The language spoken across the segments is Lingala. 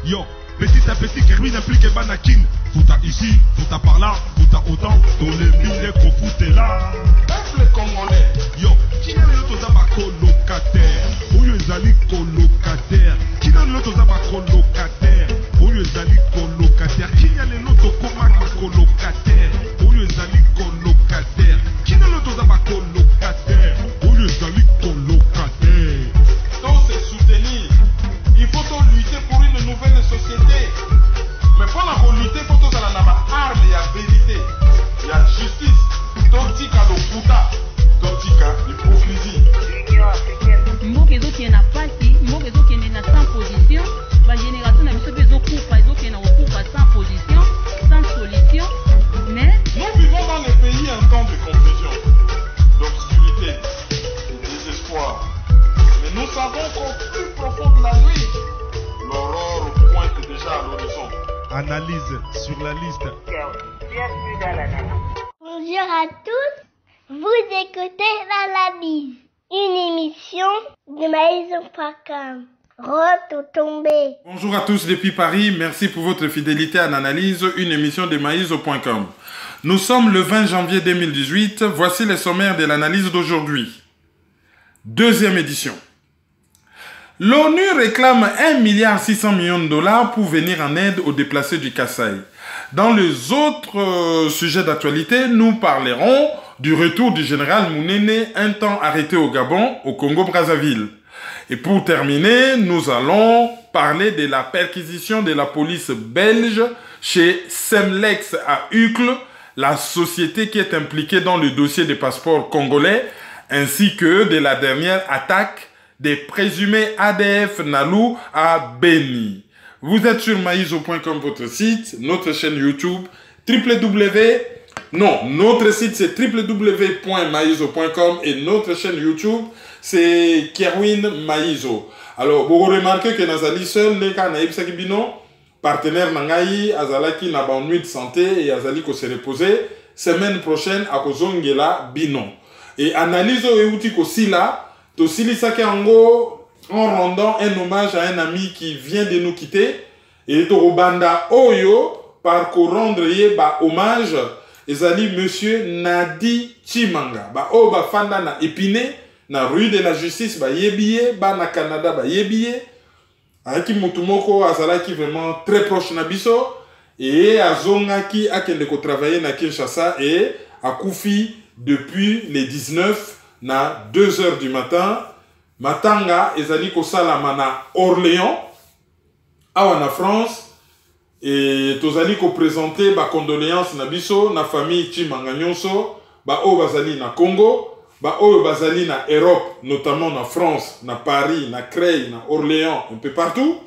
Yo, petit à petit, Kermine implique Banakin. Fouta ici, fouta par là, fouta autant. Tous les milliers qu'on foutait là. Peuple congolais. Yo, qui est l'autre zaba colocataire? Où est Zali colocataire? Qui est l'autre zaba colocataire? Où est Zali colocataire? Qui est l'autre colocataire? Où est Zali colocataire? Qui est l'autre zaba colocataire? Où est Zali colocataire? Donc c'est soutenir. Il faut donc lutter pour une nouvelle société. Mais pour lutter, il faut que ça arme, il y a vérité, il y a justice. Totika lokuta, totika l'hypocrisie. L'Union africaine. Mboka ezoki na pasi, mboka ezoki na sans position, ba génération na biso ezokufa, ezoki na okufa sans position, sans solution. Mais nous vivons dans les pays un temps de confusion, d'obscurité, de désespoir. Mais nous savons qu'au plus profond de la nuit, l'aurore pointe déjà à l'horizon. Analyse sur la liste. Bienvenue dans l'analyse. Bonjour à tous, vous écoutez l'analyse, une émission de maïs.com. Retombé. Bonjour à tous depuis Paris, merci pour votre fidélité à l'analyse, une émission de maïs.com. Nous sommes le 20 janvier 2018, voici les sommaires de l'analyse d'aujourd'hui. Deuxième édition. L'ONU réclame 1,6 milliard pour venir en aide aux déplacés du Kasaï. Dans les autres sujets d'actualité, nous parlerons du retour du général Mounene, un temps arrêté au Gabon, au Congo-Brazzaville. Et pour terminer, nous allons parler de la perquisition de la police belge chez Semlex à Uccle, la société qui est impliquée dans le dossier des passeports congolais, ainsi que de la dernière attaque des présumés ADF Nalou à Beni. Vous êtes sur maïso.com, votre site, notre chaîne YouTube, notre site c'est www.maïso.com et notre chaîne YouTube c'est Kerwin Maïso. Alors, vous remarquez que Nazali seul, les cas naïbsaki bino, partenaire nangaï, azalaki n'a pas ennui de santé et azali ko se reposer, semaine prochaine à Kozongela bino. Et analyse et outil aussi là, Tosili Sake Ango, en rendant un hommage à un ami qui vient de nous quitter, et Torobanda Oyo, par rendre ba hommage, ezali monsieur Nadi Chimanga, ba o ba fanda na épine, na rue de la justice, ba yebiye, ba na Canada, ba yebiye, aki mutumoko azalaki vraiment très proche na biso, et azongaki akendeko travailler na Kinshasa, et akufi depuis les 19 na 2 h du matin, matanga ezali kosalama na Orléans, awa na France, et tozali ko présenter ba condoléances na biso na famille Chimanga nyonso, ba o bazali na Congo, ba o bazali na Europe, notamment na France, na Paris, na Creil, na Orléans, un peu partout,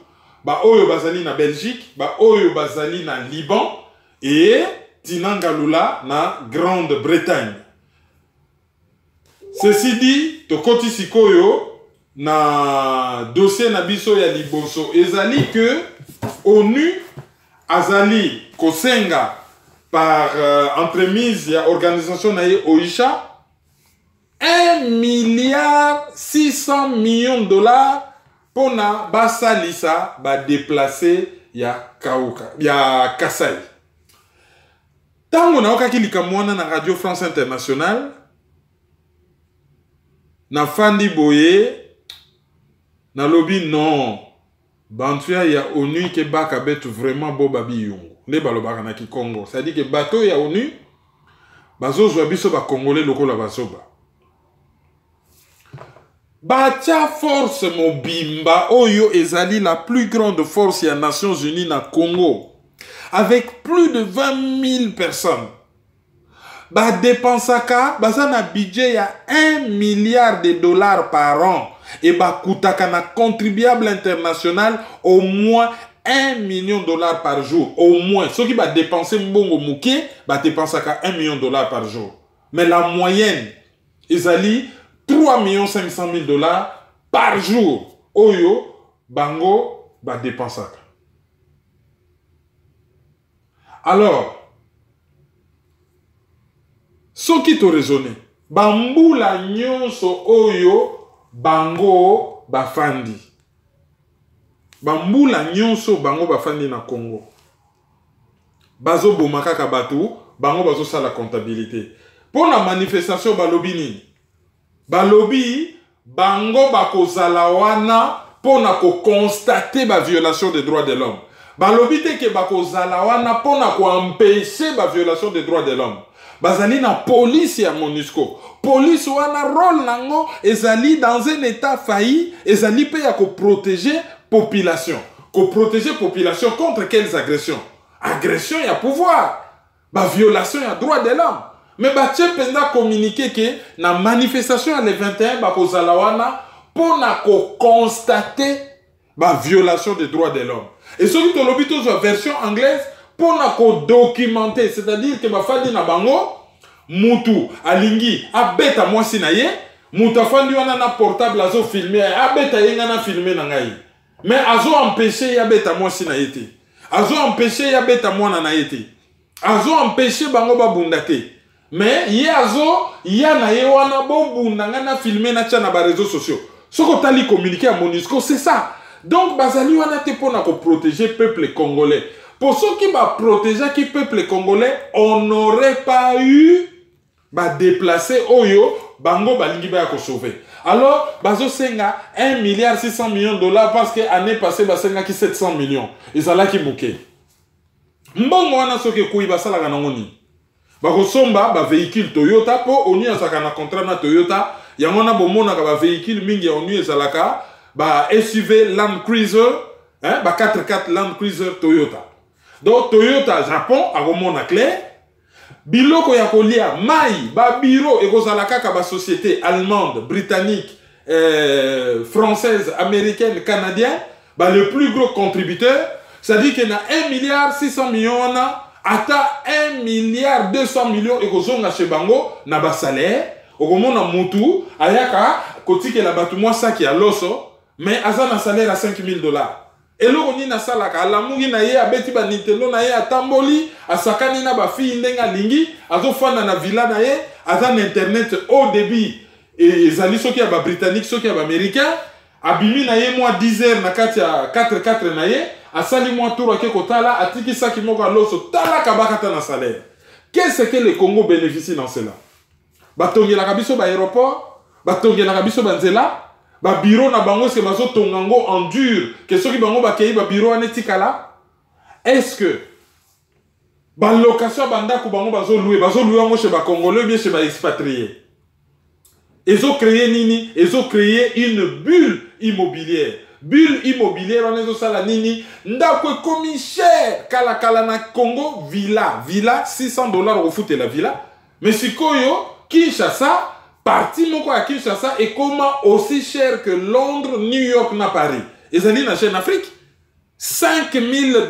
ba o bazali na Belgique, ba o bazali na Liban, et Tinangalula na Grande-Bretagne. Ceci dit, tokoti sikoyo na dossier na biso ya liboso ezali que ONU azali kosenga par entremise ya organisation na ye OICHA 1,6 milliard pona basalisa ba déplacer ya Kasai. Tango na okaki likamwana na Radio France Internationale na fandi boye na lobby non bantuya ya ONU ke baka betu vraiment bo babi yongo nde balobaka na Kikongo, c'est à dire que bateau ya ONU bazozwa biso ba congolais lokola bazoba batia force mobimba oyo ezali la plus grande force ya Nations Unies na Congo avec plus de 20 000 personnes. Ba dépensaka baza na budget ya 1 milliard de dollars par an et ba koutaka na contribuable international au moins 1 million de dollars par jour au moins. Ceux qui va dépenser mbongo muke ba dépensaka 1 million de dollars par jour, mais la moyenne ezali 3 500 000 dollars par jour oyo bango ba dépensaka. Alors soki to raisonner bambula nyonso oyo bango bafandi bambula nyonso bango bafandi na Congo bazo bomaka ka bato bango bazo sala comptabilité pour la manifestation balobi nini balobi bango bakozala wana pour na ko constater ba violation des droits de l'homme balobi te ke bakozala wana pour na ko empêcher ba violation des droits de l'homme bazali na police ya MONUSCO police wana rôle nango ezali dans un état failli ezali pe ya ko protéger population contre quelles agressions agression ya pouvoir ba violation ya droit de l'homme mais ba tche penda communiquer que na manifestation le 21 ba kozala wana pour na ko constater ba violation des droits de l'homme et ce qui tolobi to version anglaise pour na ko documenter c'est-à-dire que ba fadi na bango mutu alingi abeta mwasi na ye mutu afandi wana na portable azo filmer abeta yenga na filmer na ngai mais azo empêcher ya beta mwasi na ye te azo empêcher ya beta mwana na ye te azo empêcher bango babunda te mais ye azo ya na ye wana bobunda nga na filmer na tia na ba réseaux sociaux soko tali communiquer à MONUSCO c'est ça donc bazali wana te pona ko protéger peuple congolais pour ceux qui va protéger qui peuple congolais on n'aurait pas eu ba déplacer oyo bango balingi ba ko sauver alors bazo senga 1 milliard 600 millions de dollars parce que année passée ba senga ki 700 millions ezala ki muke mbongo wana soki kuyi basala kana ngoni bako somba ba véhicule Toyota po oni asaka na contrat na Toyota yango na bomona ka ba véhicule mingi oni ezalaka ba SUV Land Cruiser hein ba 4x4 Land Cruiser Toyota donc Toyota Japon akomona clair biloko ya kolia mai ba bureau ekozalaka ka ba société allemande britannique française américaine canadienne ba le plus gros contributeur c'est-à-dire que na 1 milliard 600 millions na ata 1 milliard 200 millions ekozonga chez bango na ba salaire okomona mutu ayaka kotike la batu mwa saki ya loso mais aza na salaire à $5,000 eloko ni na salaka alamungi na ye abeti ba Nintendo na ye atamboli asakani na ba fille ndenga lingi azofanda na villa na ye aza na internet au débit et ezali soki ya ba britannique soki ya ba américain abimi na ye mwa 10 heures na kati ya 4x4 na ye asali mwa tour ake kotala atiki saki moko aloso tala kabakata na salaire qu'est-ce que le Congo bénéficie dans cela batongela kabiso ba aéroport batongela kabiso ba nzela ba bureau na bango se bazo tongango en dur que soki bango bakei ba bureau anetikala est-ce que ba location banda ku bango bazo louer ngo chez ba congolais bien chez ba expatriés ils ont créé nini ils ont créé une bulle immobilière on est au sala nini ndako komi cher kala na Congo villa $600 au foot la villa mais sikoyo Kinshasa parti moko à Kinshasa et comment aussi cher que Londres, New York na Paris. Ils allaient dans en Afrique. $5,000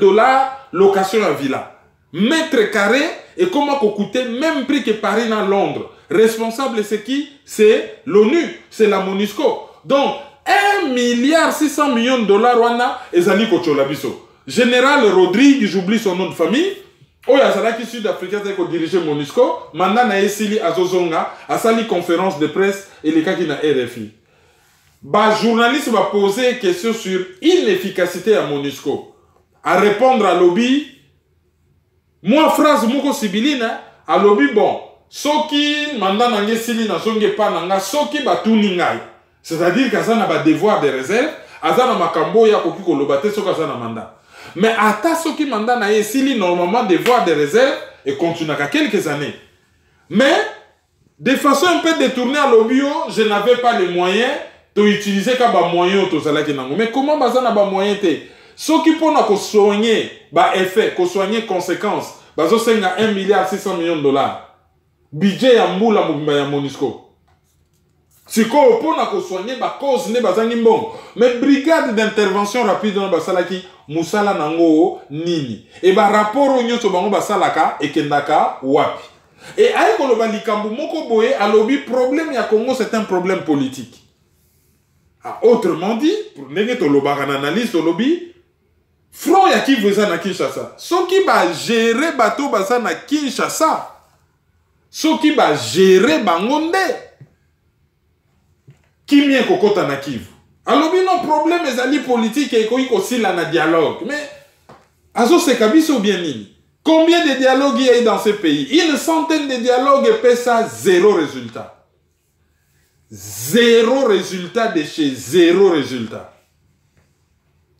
location à villa. Mètre carré et comment coûtait même prix que Paris na Londres. Responsable c'est qui? C'est l'ONU, c'est la MONUSCO. Donc 1 milliard 600 millions de dollars wana ezali kochola biso. Général Rodrigue, j'oublie son nom de famille. Oyo azalaki sud-africain qui dirigeait MONUSCO, maintenant na esili azozonga, asali conférence de presse et les kaki na RFI. Ba journaliste va poser question sur inefficacité à MONUSCO. À répondre à lobby, moi phrase moko sibilina, à lobby bon, soki mandat na esili na zonge pa nanga soki batuni ngai. C'est-à-dire qu'azana ba devoir de réserve, azana makambo ya koki kolobate soki azana mandat. Mais ata soki mandat na esili normalement devoir de réserve et continue à quelques années. Mais de façon un peu détournée à l'obio, je n'avais pas les moyens d'utiliser comme moyen to zalaki nango. Mais comment bazana ba moyen te? Soki pona ko soigner ba effet, ko soigner conséquences, bazo senga 1 milliard 600 millions de dollars. Budget ya mbula mobimba ya MONUSCO. Siko pona ko soigner ba cause ne bazangi mbongo. Mais brigade d'intervention rapide dans basalaki musala nango nini. Et ba rapport nyonso bango basalaka ekendaka wapi. Et ayi koloba likambu moko boye alobi problème ya Congo c'est un problème politique. Ah, autrement dit, pour nenge to loba kan analyse to lobi front ya ki veza na Kinshasa. Soki ba gérer bateau basa na Kinshasa. Soki ba gérer bangonde. Qui mien kokota na Kivu. Alors, non problème, les alliés politiques et aussi là, na dialogue. Mais, azo c'est kabiso bien nini. Combien de dialogues il y a dans ce pays? Une centaine de dialogues et fait ça, zéro résultat. Zéro résultat de chez zéro résultat.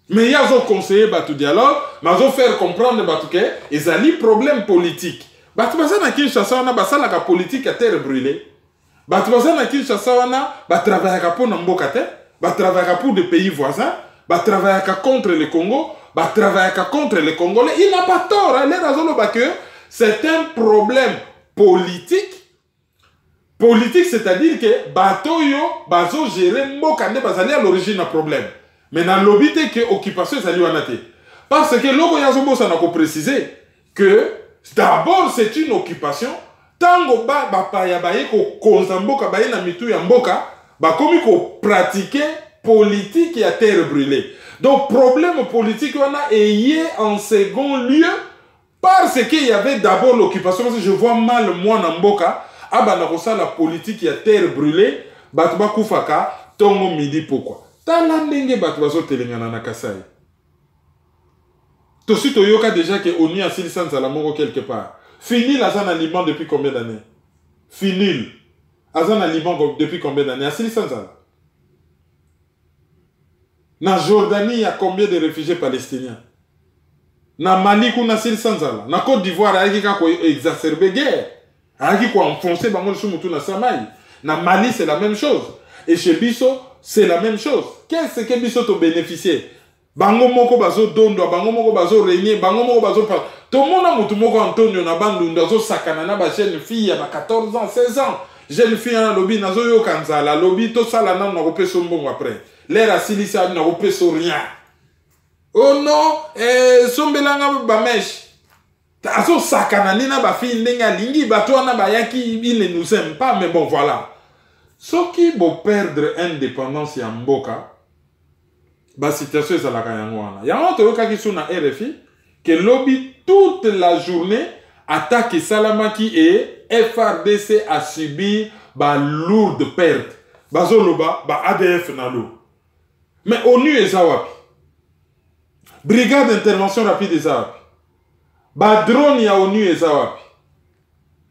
Mais il y a un conseiller tout dialogue, mais ils ont fait comprendre que ils ont des problèmes politiques. Batu basa na Kinshasa wana basala ka politique à terre brûlée. Batu basa na Kinshasa wana ba travailler pour na mboka te, ba travailler pour des pays voisins, ba travailler contre le Congo, ba travailler contre les Congolais. Il n'a pas tort, les raisons que c'est un problème politique. Politique, c'est-à-dire que batoyo bazo gérer mboka nde bazali à l'origine d'un problème. Mais dans l'obité que occupation zali wana te. Parce que loko yazombo ça n'a pas précisé que d'abord c'est une occupation. Tango ba paya baye ko konzamboka baye na mitu ya mboka ba komi ko pratiquer politique à terre brûlée. Donc problème politique wana est en second lieu parce qu'il y avait d'abord l'occupation. Parce que je vois mal moi na mboka abana ko la politique à terre brûlée batu ba kufaka tongo midi pourquoi. Tala ndenge batu bazo telengana na Kasai. Tosi toyoka déjà que ONU a sili sans la mort quelque part. Fini la zone Liban depuis combien d'années? Fini. La zone Liban depuis combien d'années? A sili sans la. Na Jordanie, il y a combien de réfugiés palestiniens? Na Mali, il y a sili sans la. Na Côte d'Ivoire, il y a exacerbé guerre. Il y a enfoncé Bangol Soumoutou na Samaï. Na Mali, c'est la même chose. Et chez Bisso, c'est la même chose. Qu'est-ce que Bisso t'a bénéficié? Bango moko bazo dondo, bango moko bazo régner, bango moko bazo par. Tout le monde a mutu moko Antonio na bandu ndazo sakana na ba jeune fille ya ba 14 ans, 16 ans. Jeune fille na lobby nazo yo kanza la lobby to sala na ko so mbongo après. L'air asilisa na ko so rien. Oh non, sombelanga ba mesh. Azo sakana ni na ba fille ndenga lingi ba to na ba yaki il ne nous aime pas mais bon voilà. Ce qui vont perdre indépendance ya mboka. La situation est la Kayangwana. Il y a un autre qui sont à RFI que lobby toute la journée attaque Salamaki et FRDC a subi ba lourde perte. Bazoloba ba ADF nalo. Mais ONU est zawapi. Brigade d'intervention rapide est zawapi. Ba drone ya ONU est zawapi.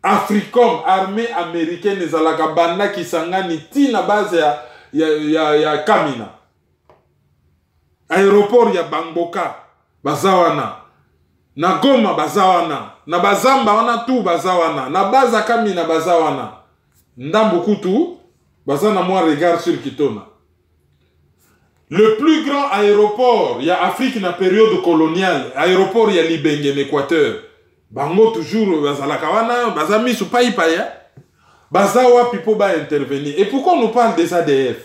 Africom, armée américaine est zalaka banda ki sangani tina base ya Kamina. Aéroport ya Bangboka bazawana na Goma bazawana na Bazamba wana tout bazawana na baza Kamina bazawana ndambo kutu bazana moi regard sur Kitona. Le plus grand aéroport ya Afrique na période coloniale, aéroport ya Libenge en Équateur. Bango toujours bazalaka wana bazami su paipaya bazawa pipo ba intervenir. Et pourquoi on nous parle des ADF?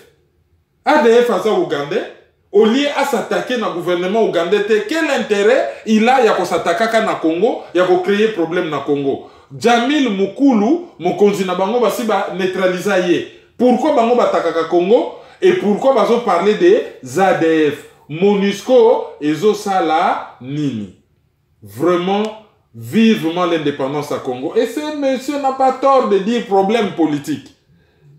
ADF aza Ougandais. Au lieu à s'attaquer dans le gouvernement ougandais, quel intérêt il a de s'attaquer na Congo, il a créer problème na Congo. Jamil Mukulu, mon consulat bango basi ba neutraliser. Pourquoi bango bataka Congo et pourquoi bazo parler des ADF, MONUSCO et Zosala Nini. Vraiment vivement l'indépendance à Congo. Et ce monsieur n'a pas tort de dire problème politique.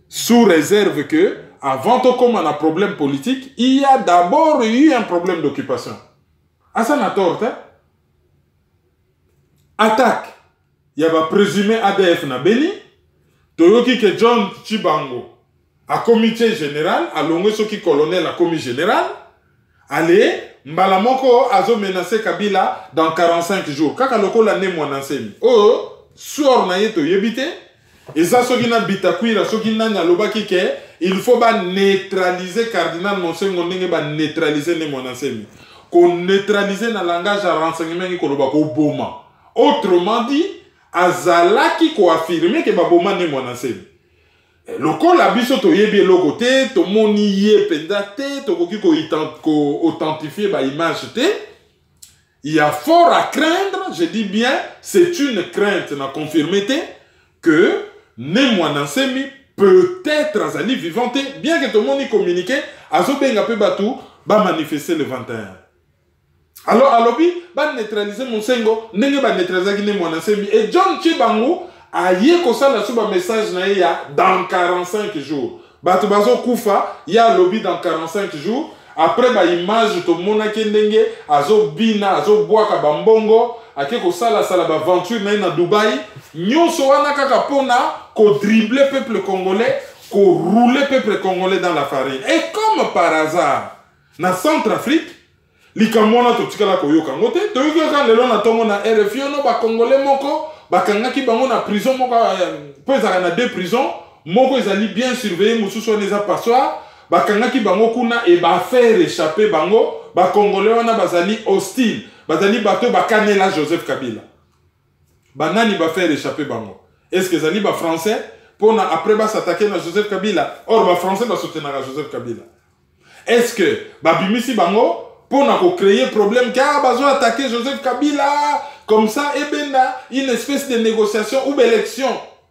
Sous réserve que avant tout comme on a un problème politique, il y a d'abord eu un problème d'occupation. Ah, ça n'a tort, hein? Attaque. Il y a un présumé ADF na Beni. Toyoki que John Chibango, à comité général, à l'ongé qui colonel à comité général, allez, Mbalamoko azo menacé Kabila dans 45 jours. Kaka loko la ne mwanasemi. Oh, soir na yeto yebite. Et ça, ce qui n'a bitakuira, ce qui n'a lobaki ke, il faut ba neutraliser cardinal Monsengo ndenge ba neutraliser les monasemi. Qu'on neutraliser na langage à renseignement qui koloba ko boma. Autrement dit, azalaki ko affirmer que ba boma ne monasemi. Loko la biso to yebi logo te, to moni ye penda te, to koki ko authentifier ba image te. Il y a fort à craindre, je dis bien, c'est une crainte na confirmé te que ne mwanasemi peut-être azali vivante, bien que tout le monde y communique, azo benga pe batu ba manifester le 21. Alors alobi ba neutraliser Monsengo, ndenge ba neutraliser ne mwanasemi et John Chibango a yé ko sala suba message na ya dans 45 jours. bato bazo kufa ya lobby dans 45 jours après ba image to mona kendenge azo bina azo boaka bambongo ake ko sala ba aventure na Dubaï nyonso wana kaka pona ko dribbler peuple congolais, ko rouler peuple congolais dans la farine. Et comme par hasard na Centrafrique likamona to tikala ko yoka ngote to yoka lelo na tongo na RFI no ba congolais moko bakangaki bango na prison moko pesa na 2 prisons moko ezali bien surveillé mususu neza passoir bakangaki bango kuna et ba faire échapper bango ba congolais wana bazali hostile bazali bato bakanela Joseph Kabila banani ba faire échapper bango. Est-ce que ezali ba français pour après ba s'attaquer na Joseph Kabila? Or ba français ba soutenir Joseph Kabila. Est-ce que ba bimisi bango pour créer problème car bazo attaquer Joseph Kabila comme ça et benda une espèce de négociation ou d'élection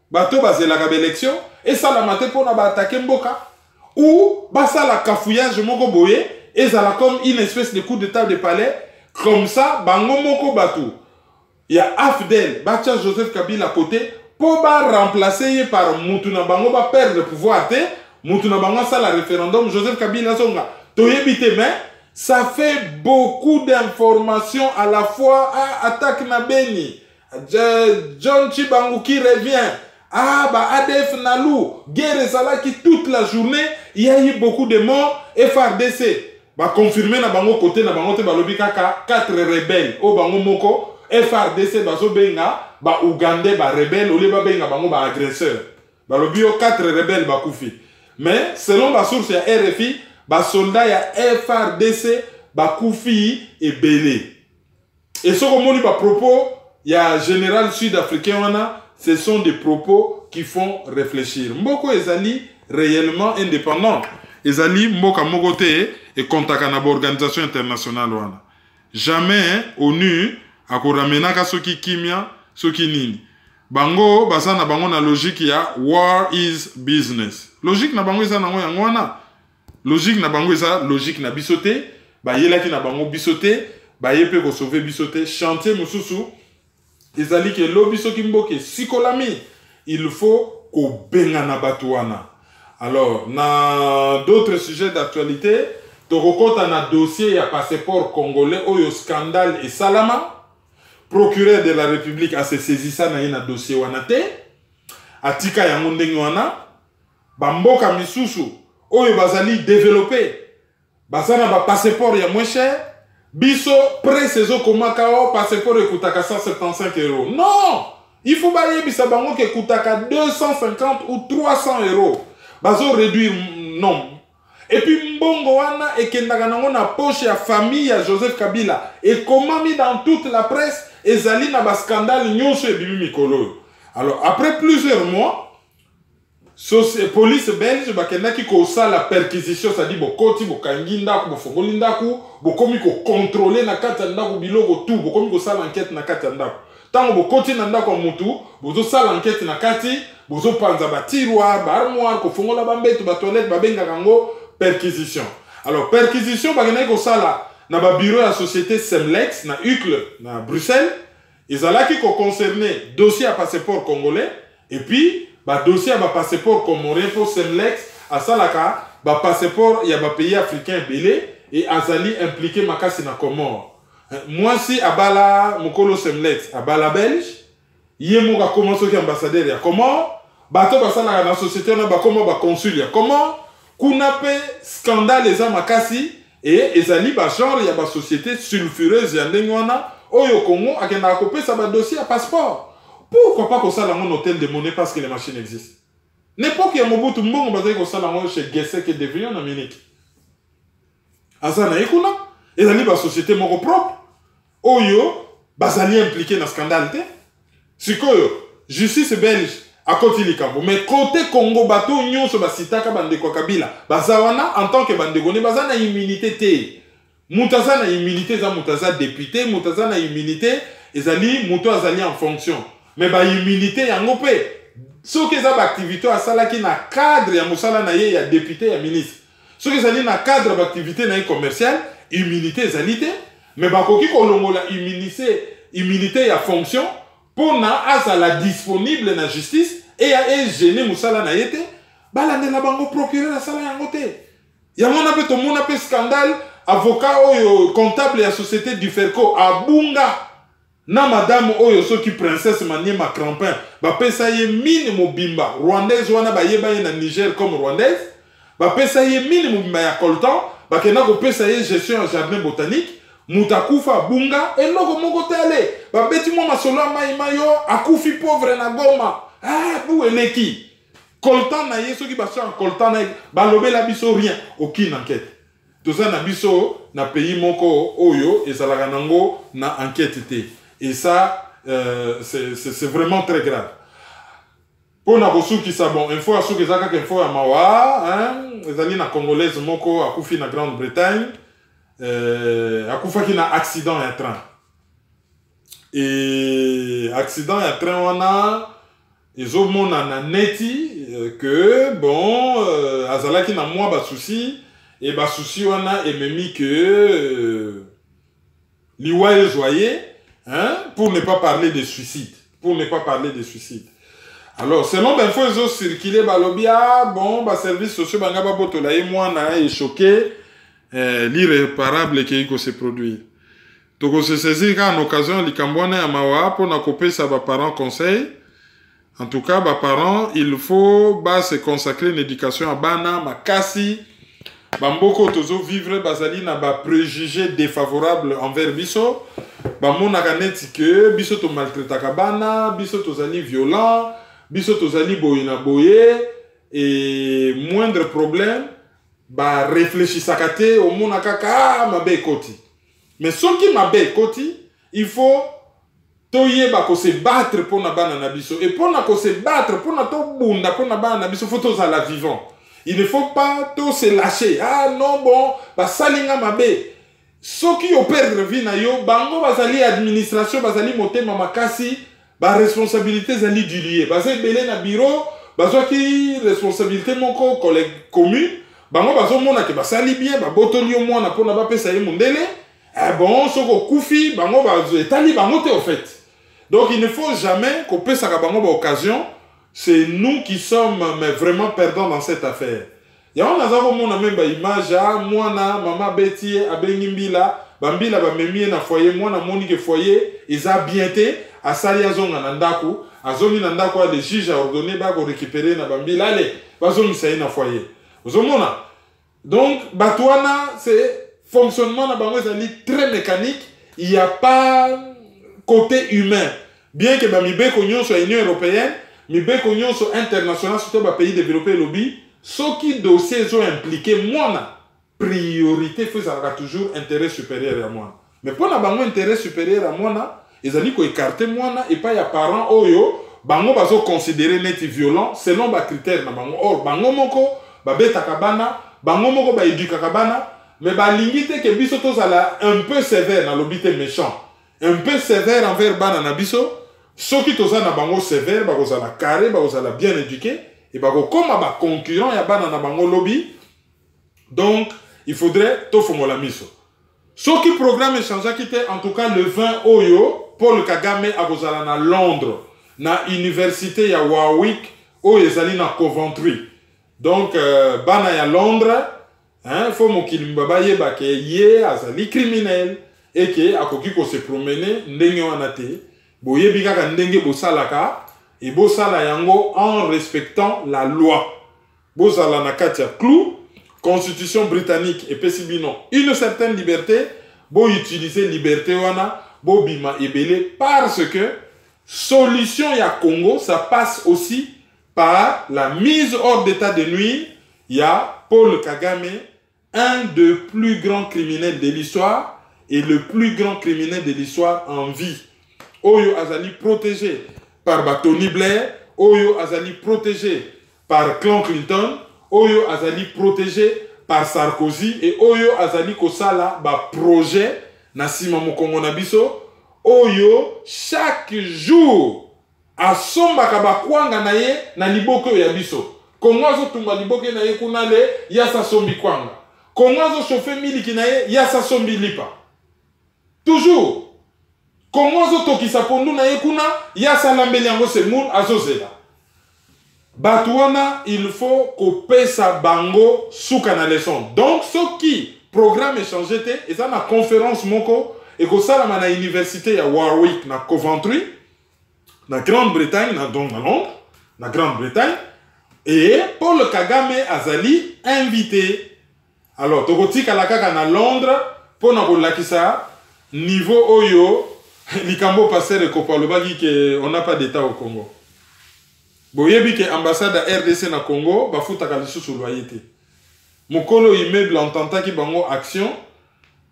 bato basé la élection et ça la maté pour attaquer Mboka ou ça la cafouillage moko boye et ça la comme une espèce de coup de table de palais comme ça bango moko batou il y a Afdel batia Joseph Kabila à côté pour remplacer par Mutuna bango ba perdre le pouvoir té Mutuna bango ça la référendum Joseph Kabila songa toyebite mais ça fait beaucoup d'informations à la fois. Ah, attaque na Beni. John Chibangu qui revient. Ah, bah ADF Nalou. Guerre Salaki toute la journée. Il y a eu beaucoup de morts. FRDC. Bah confirmé na bango côté na bango te balobi kaka 4 rebelles. O bango moko. FRDC bazo benga. Bah Ougandais ba rebelle. Ole ba benga bango ba agresseur. Balobi o 4 rebelles ba koufi. Mais selon la source ya RFI. Ba soldat ya FRDC ba Koufi et Belé. Et ce qu'on dit ba propos ya général sud-africain wana, ce sont des propos qui font réfléchir. Mboko ezali réellement indépendant. Ezali mboka mokote et contaka na organisation internationale wana. Jamais ONU akoramenaka soki kimia soki nini. Bango basa na bango na logique ya war is business. Logique na bango eza nango yango wana. Logique na bango eza logique na bisoté ba yelaki na bango bisoté ba yepe ko sauver bisoté chantier mususu ezali ke lobi soki mboke sikolami il faut ko benga na batuana. Alors na d'autres sujets d'actualité to kokota na dossier ya passeport congolais oyo scandale et salama procureur de la République a se saisi ça na dossier wana te atika yango ndenge wana ba mboka misusu oyo bazali développé bazana ba passeport ya moins cher biso pré-saison komaka o passeport ekutaka 175 €. Non, il faut bailler bisa bango ke kutaka 250 ou 300 €. Bazo réduire non. Et puis mbongo wana ekendaka nango na poche ya famille ya Joseph Kabila et comment mis dans toute la presse ezali na ba scandale nyonso ebimi mikolo. Alors après plusieurs mois police belge bakendaki ko sala perquisition, ça dit bokoti bokangi ndako bofongoli ndako bokomi ko contrôler na kati ya ndako biloko tout bokomi ko sala enquête na kati ya ndako tango bokoti na ndako mutu bozo sala enquête na kati bozo panza ba tiroir ba armoire ko fongola ba mbeto ba toilette ba benga kango perquisition. Alors perquisition bakendaki ko sala na ba bureau ya société Semlex na Uccle na Bruxelles ezalaki ko concerner dossier à passeport congolais et puis ba dossier ba passeport comorien pour Semlex à Salaka ba passeport ya ba pays africain belé et azali impliqué makasi na Comore. Moi si abala mokolo Semlex abala belge yé moka commence ki ambassadeur ya Comore bato basala na société na ba comment ba consul ya Comore kuna pe scandale eza makasi et ezali ba genre ya ba société sulfureuse ya ndenge wana oyo Congo akenda kopesa ba dossier à passeport. Pourquoi pas qu'on s'en un hôtel de monnaie parce que les machines existent? N'importe qui a Mobutu Mbongo basé qu'on s'en a chez Gessé qui est devenu en Amérique. Azana ekuna, et la libre société moro propre. Oyo, basali impliqué dans le scandale. C'est que justice belge à côté likambo, mais côté Congo bateau nyon so basitaka bande kwa Kabila. Bazawana en tant que bande gone bazana immunité té. Mutaza na immunité za mutaza député, mutaza na immunité ezali muto azali en fonction. Mais ba immunité yango pe soki eza ba activité asalaki na cadre ya mosala na ye ya député ya ministre soki ezali na cadre ba activité na ye commercial immunité ezali te mais bakoki kolongola immunité ya fonction pour na azala disponible na justice et ya gêner mosala na ye te balandela bango procureur asala yango te. Yango na pe to mona pe scandale avocat oyo comptable ya société du Ferco abunga na madame oyo soki princesse Maniema Crampin ba pesa ye mine mobimba rwandaise wana ba yeba ye na Niger comme rwandaise ba pesa ye mine mobimba ya coltan ba kena ko pesa ye gestion ya jardin botanique mutakufa bunga eloko moko tele ba beti mo masolo mai mayo akufi pauvre na Goma bu eleki coltan na ye soki ba so en coltan na ba lobela biso rien aucune enquête. Tout ça na biso na pays moko oyo ezalaka nango na enquête te. Et ça c'est vraiment très grave. Pour na bosuki ça bon info asuki zaka info ya mawa hein ezali na congolaise moko akufi na Grande-Bretagne akufa ki na accident ya train. Et accident ya train wana ezomona na neti que bon azalaki na mwa ba souci et ba souci wana ememi que liwa joyeux hein pour ne pas parler de suicide, pour ne pas parler de suicide. Alors selon l'info ils ont circulé balobi bon ba service sociaux banga ba botola et moi na est choqué l'irréparable qui se produit. Donc se saisir en occasion likambwana ya mawa pour na couper ça ba parents conseil. En tout cas ba parents il faut se consacrer une éducation à bana makasi. Bamboko tozo vivre bazali na ba préjugés défavorables envers biso. Bamona kaneti que biso to maltraitaka bana, biso tozali violent, biso tozali boyina boye et moindre problème ba réfléchissaka te au mona kaka mabe koti. Mais soki mabe koti, il faut toyeba ko se battre pour na bana na biso et pour na ko se battre pour na to bunda pour na bana na biso faut tozala vivant. Il ne faut pas tout se lâcher. Ah non bon, ba salinga mabe. Soki yo perdre vie na yo, bango bazali administration, bazali motema makasi, ba responsabilité zali du lié. Bazali belé na bureau, bazaki responsabilité moko collègue commune, bango bazo mona ke basali bien, ba botoli yo mona pona ba pesa ye mondele. Eh bon, soko kufi, bango bazo etali bango te au fait. Donc il ne faut jamais qu'on pesa ka bango ba occasion. C'est nous qui sommes mais vraiment perdants dans cette affaire. Ya on a zako mona même ba image moi na maman Betty abengi mbila bambila ba memie na foyer moi na moni ke foyer eza bien te asali azonga na ndaku azongi na ndaku le juge a ordonné ba ko récupérer na bambila allez bazongi ça na foyer. Ozomona. Donc batwana c'est fonctionnement na bango ezali très mécanique, il y a pas côté humain. Bien que ba mibe ko nyonso ya Union européenne mibeko nyonso international surtout ba pays développés lobby ceux qui dossiers sont impliqués moi na priorité faut ça toujours intérêt supérieur à moi mais pour na bango intérêt supérieur à moi na ezali ko écarter moi na et pas ya parents oyo bango bazo considérer net violent selon ba critères na bango or bango moko ba beta kabana bango moko ba éduka kabana mais ba lingite ke biso to sala un peu sévère na lobby te méchant un peu sévère envers bana na biso. Ceux qui sont na bango sévère, bako la carré, bako la bien éduqué, et bako comme ba concurrent ya bana na bango lobby. Donc, il faudrait to fomo la miso. Ceux qui programme échange qui était en tout cas le 20 Oyo, Paul Kagame a kozala na Londres, na université ya Warwick, o ezali na Coventry. Donc, bana ya Londres, hein, faut mo kilimba yeba ke ye azali criminel et que akoki ko se promener ndenge wana te. Boyebi kaka ndenge bosalaka et bosala yango en respectant la loi. Bosala na kati ya clou, constitution britannique et pesibino une certaine liberté, bo utiliser liberté wana, bo bima ebele parce que solution ya Congo ça passe aussi par la mise hors d'état de nuire. Il y a Paul Kagame, un des plus grands criminels de l'histoire et le plus grand criminel de l'histoire en vie. Oyo azali protégé par Tony Blair, Oyo azali protégé par Clan Clinton, Oyo azali protégé par Sarkozy et Oyo azali kosala ba projet na sima mokongo na biso. Oyo chaque jour asombaka ba kwanga na ye na liboko ya biso. Kongo azo tumba liboke na ye kuna le yasa sombi kwanga. Kongo azo chauffer miliki na ye yasa sombi lipa. Toujours Kongo zo tokisa pondu na ye kuna ya salambeli yango semour azozela. Batouana, il faut couper sa bango sous canal leçon. Donc, ce qui programme échangé, et ça, la conférence moko, et que ça, la université à Warwick, na Coventry, na Grande-Bretagne, donc à Londres, na Grande-Bretagne, et Paul Kagame Azali invité. Alors, Togoti Kalakaka na Londres, pour na bolakisa, niveau Oyo, Likambo passé de Kopalobagi, qu'on n'a pas d'état au Congo. Boyebi que ambassade à RDC na Congo, bafuta kalisu sur loyauté. Mokolo immeuble ententa ki bango action,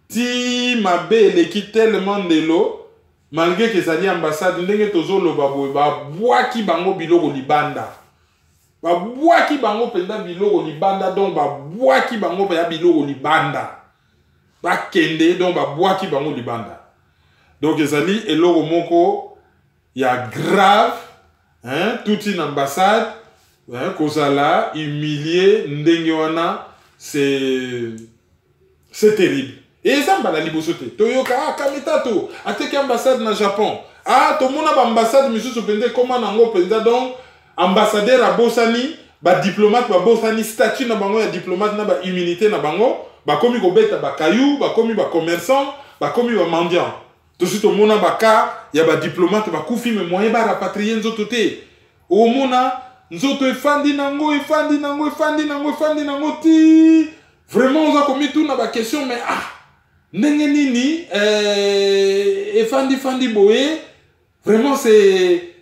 ti mabe eleki tellement de l'eau, malgré que ça dit ambassade, ndenge tozo lo babo, ba boaki bango biloko libanda. Ba boaki bango penda biloko libanda, donc ba boaki bango penda biloko libanda. Ba kende, donc ba boaki bango libanda. Donc ezali eloko moko ya grave. Hein, toute une ambassade, hein, Kozala, humilié, Ndengewana, c'est terrible. Et ça, c'est la libosote. Toyoka, ah, Kamitato, ateke ambassade na Japon. Ah, tout le monde a ambassade, monsieur Sopende, comment nango penda donc, ambassadeur à Bosani, ba diplomate, ba Bosani, statut na bango, ya diplomate na ba immunité na bango, ba komi ko beta ba kayou, ba komi ba commerçant, ba komi ba mendiant. Tout de suite, au monde il y a des diplomates qui ont fait des moyens de rapatrier les autres. Au monde, nous avons fait des vraiment, on a commis tout dans la question, mais ah, Nengenini, Fandi Boé, vraiment c'est.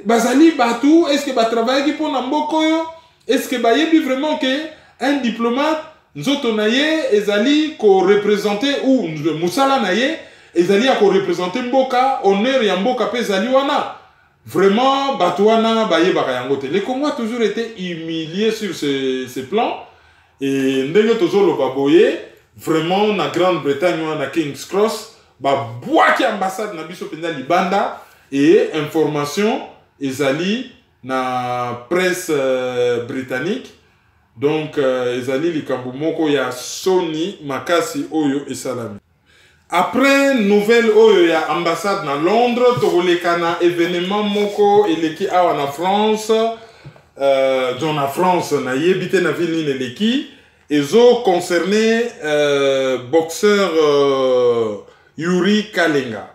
Bazali Batou, est-ce que va travailler pour Namboko? Est-ce que Bayebi vraiment qu'un diplomate, nous autres naye, ezali ko représenter ou Moussala naye, ezali a ko représenter Mboka, honneur ya Mboka pe ezali wana. Vraiment, Batouana, Baye Bakayangote. Les Congolais ont toujours été humiliés sur ce plan. Et Ndenge Tozo le Baboye, vraiment, na Grande-Bretagne, na King's Cross, Boaki ambassade na biso penda Libanda, et information, ezali na presse britannique. Donc, ezali likambo moko ya Sony Makasi Oyo et Salami. Après nouvelle oyo ya ambassade na Londres, tokolekana événement moko eleki awa na France, dans la France na yebite na ville ni eleki, ezo concerné boxeur Yuri Kalenga.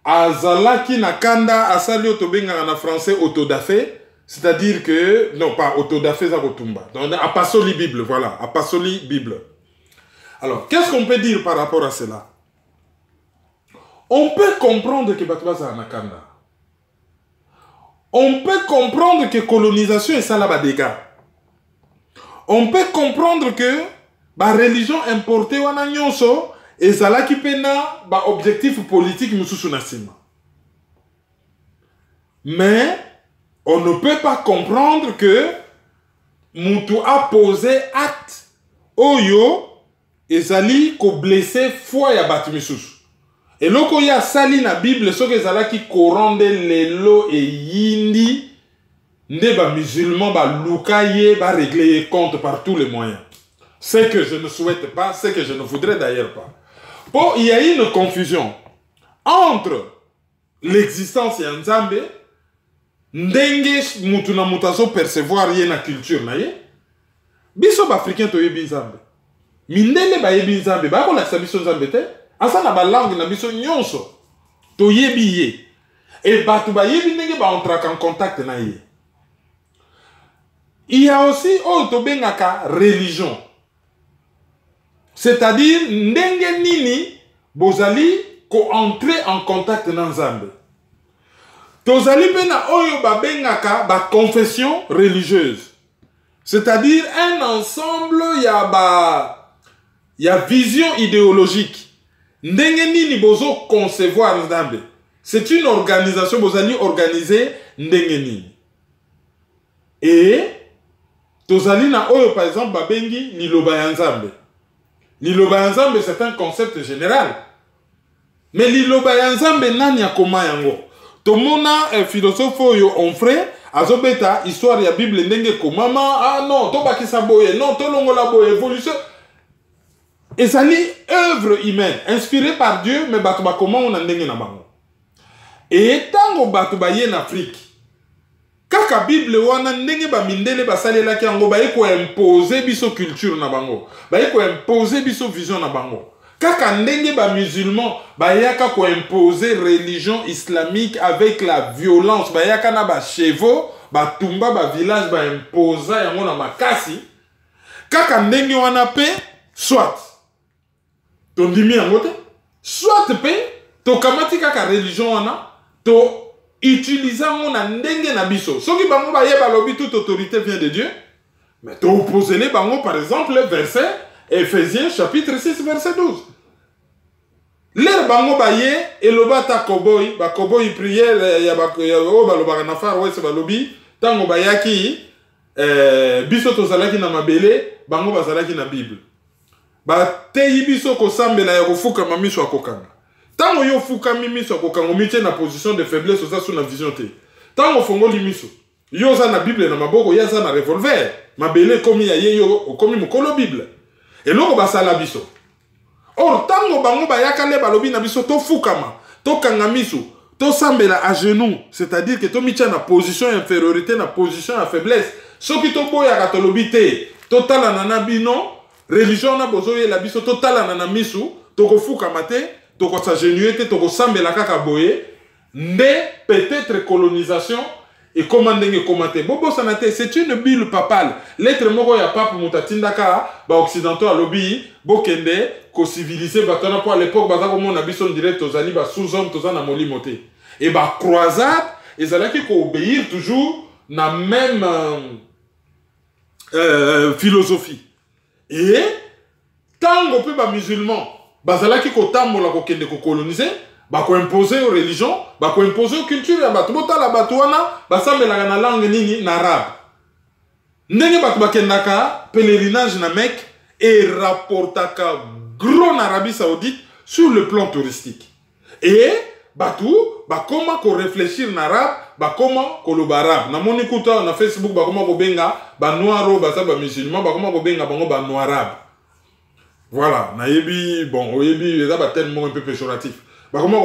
Azalaki na kanda asali otobenga na français autodafé, c'est-à-dire que non pas autodafé za kotumba. Donc a pasoli Bible, voilà, a pasoli Bible. Alors, qu'est-ce qu'on peut dire par rapport à cela? On peut comprendre que Batouaza Anakanda. On peut comprendre que colonisation est ça là-bas dégâts. On peut comprendre que la religion importée wana nyonso et ça là qui pena ba objectif politique mususu nasima. Mais on ne peut pas comprendre que Moutou a posé acte oyo ezali ko blessé foi ya batu misusu. Et loko ya sali na Bible so ke ezala ki koronde lelo e yindi nde ba musulman ba lukaye ba régler compte par tous les moyens. C'est que je ne souhaite pas, c'est que je ne voudrais d'ailleurs pas. Bon, il y a une confusion entre l'existence ya Nzambe ndenge mutu na mutazo percevoir ye na culture na ye. Biso ba africain to yebi Nzambe. Mindele ba yebi Nzambe, ba ko la biso Nzambe te. Asa na ba langue na biso nyonso to yebi ye. Et batu ba yebi ndenge ba entraka en contact na ye. Il y a aussi to bengaka religion. C'est-à-dire ndenge nini bozali ko entrer en contact na Nzambe. Tozali pena oyo ba bengaka ba confession religieuse. C'est-à-dire un ensemble ya vision idéologique. Ndenge nini bozo concevoir Nzambe. C'est une organisation bozali organisée ndenge nini. Et tozali na oyo par exemple babengi liloba ya Nzambe. Liloba ya Nzambe c'est un concept général. Mais liloba ya Nzambe nani akoma yango. Tomona philosophe oyo Onfray azobeta histoire ya Bible ndenge komama, ah non, to bakisa boye, non, to longola boye, évolution. Et ça li œuvre humaine, inspirée par Dieu, mais batu ba comment on a ndenge na bango. Et tango batu ba ye en Afrique, Kaka Bible wana ndenge ba mindele ba salela ki yango ba eko imposer biso culture na bango. Ba eko imposer biso vision na bango. Kaka ndenge ba musulman ba yaka ko imposer religion islamique avec la violence. Ba yaka na ba chevaux, ba tumba ba village ba imposer yango na makasi. Kaka ndenge wana pe soit to ndimi yango te. Soit pe to kamati kaka religion wana to utilisant na ndenge na biso. Soki bango ba yeba lobi toute autorité vient de Dieu. Mais to opposer les bango par exemple le verset Ephésiens chapitre 6 verset 12. L'air bango ba ye eloba ta cowboy, ba cowboy prière ya ba o ba loba na far wese ba lobi tango ba yaki biso to zalaki na mabele bango ba zalaki na Bible. Ba teyi biso ko sambela ya kofuka mamiso akokanga. Tango yo fuka mimiso akokanga mitie na position de faiblesse oza sous na vision te. Tango fongo limiso yo za na Bible na maboko ya za na revolver mabele komi ya ye yo komi mukolo Bible. Eloko basala biso. Or tango bango bayaka le balobi na biso to fukama to kanga miso to sambela à genoux, c'est-à-dire que to mitia na position infériorité na position à faiblesse. Soki to boya ka to lobi te to tala na bino religion na bozo ye la biso to tala na miso to ko fukama te to ko s'agenouiller te to ko sambela kaka boye nde peut-être colonisation et commanding commenter bobo sanate c'est une bulle papale lettre moko ya pape mutatindaka ba occidentaux à lobby bokende ko civiliser batana pour à l'époque baza ko mona biso direct aux ali ba sous-homme toza na molimo te et ba croisade ezalaki ko obéir toujours na même philosophie et tango pe ba musulman bazalaki ko tambola ko kende ko coloniser ba ko imposer aux religions ba ko imposer aux cultures ya bato botala bato wana basambelaka na langue nini na arabe ndenge bato bakendaka pèlerinage na Mecque et rapportaka gros na Arabie Saoudite sur le plan touristique et bato bakoma ko réfléchir na arabe bakoma ko loba arabe na moni kuta na Facebook bakoma ko benga ba noiro baza ba musulman bakoma ko benga bango ba noirabe. Voilà, nayebi bon oyebi eza ba tellement un peu péjoratif. Donc,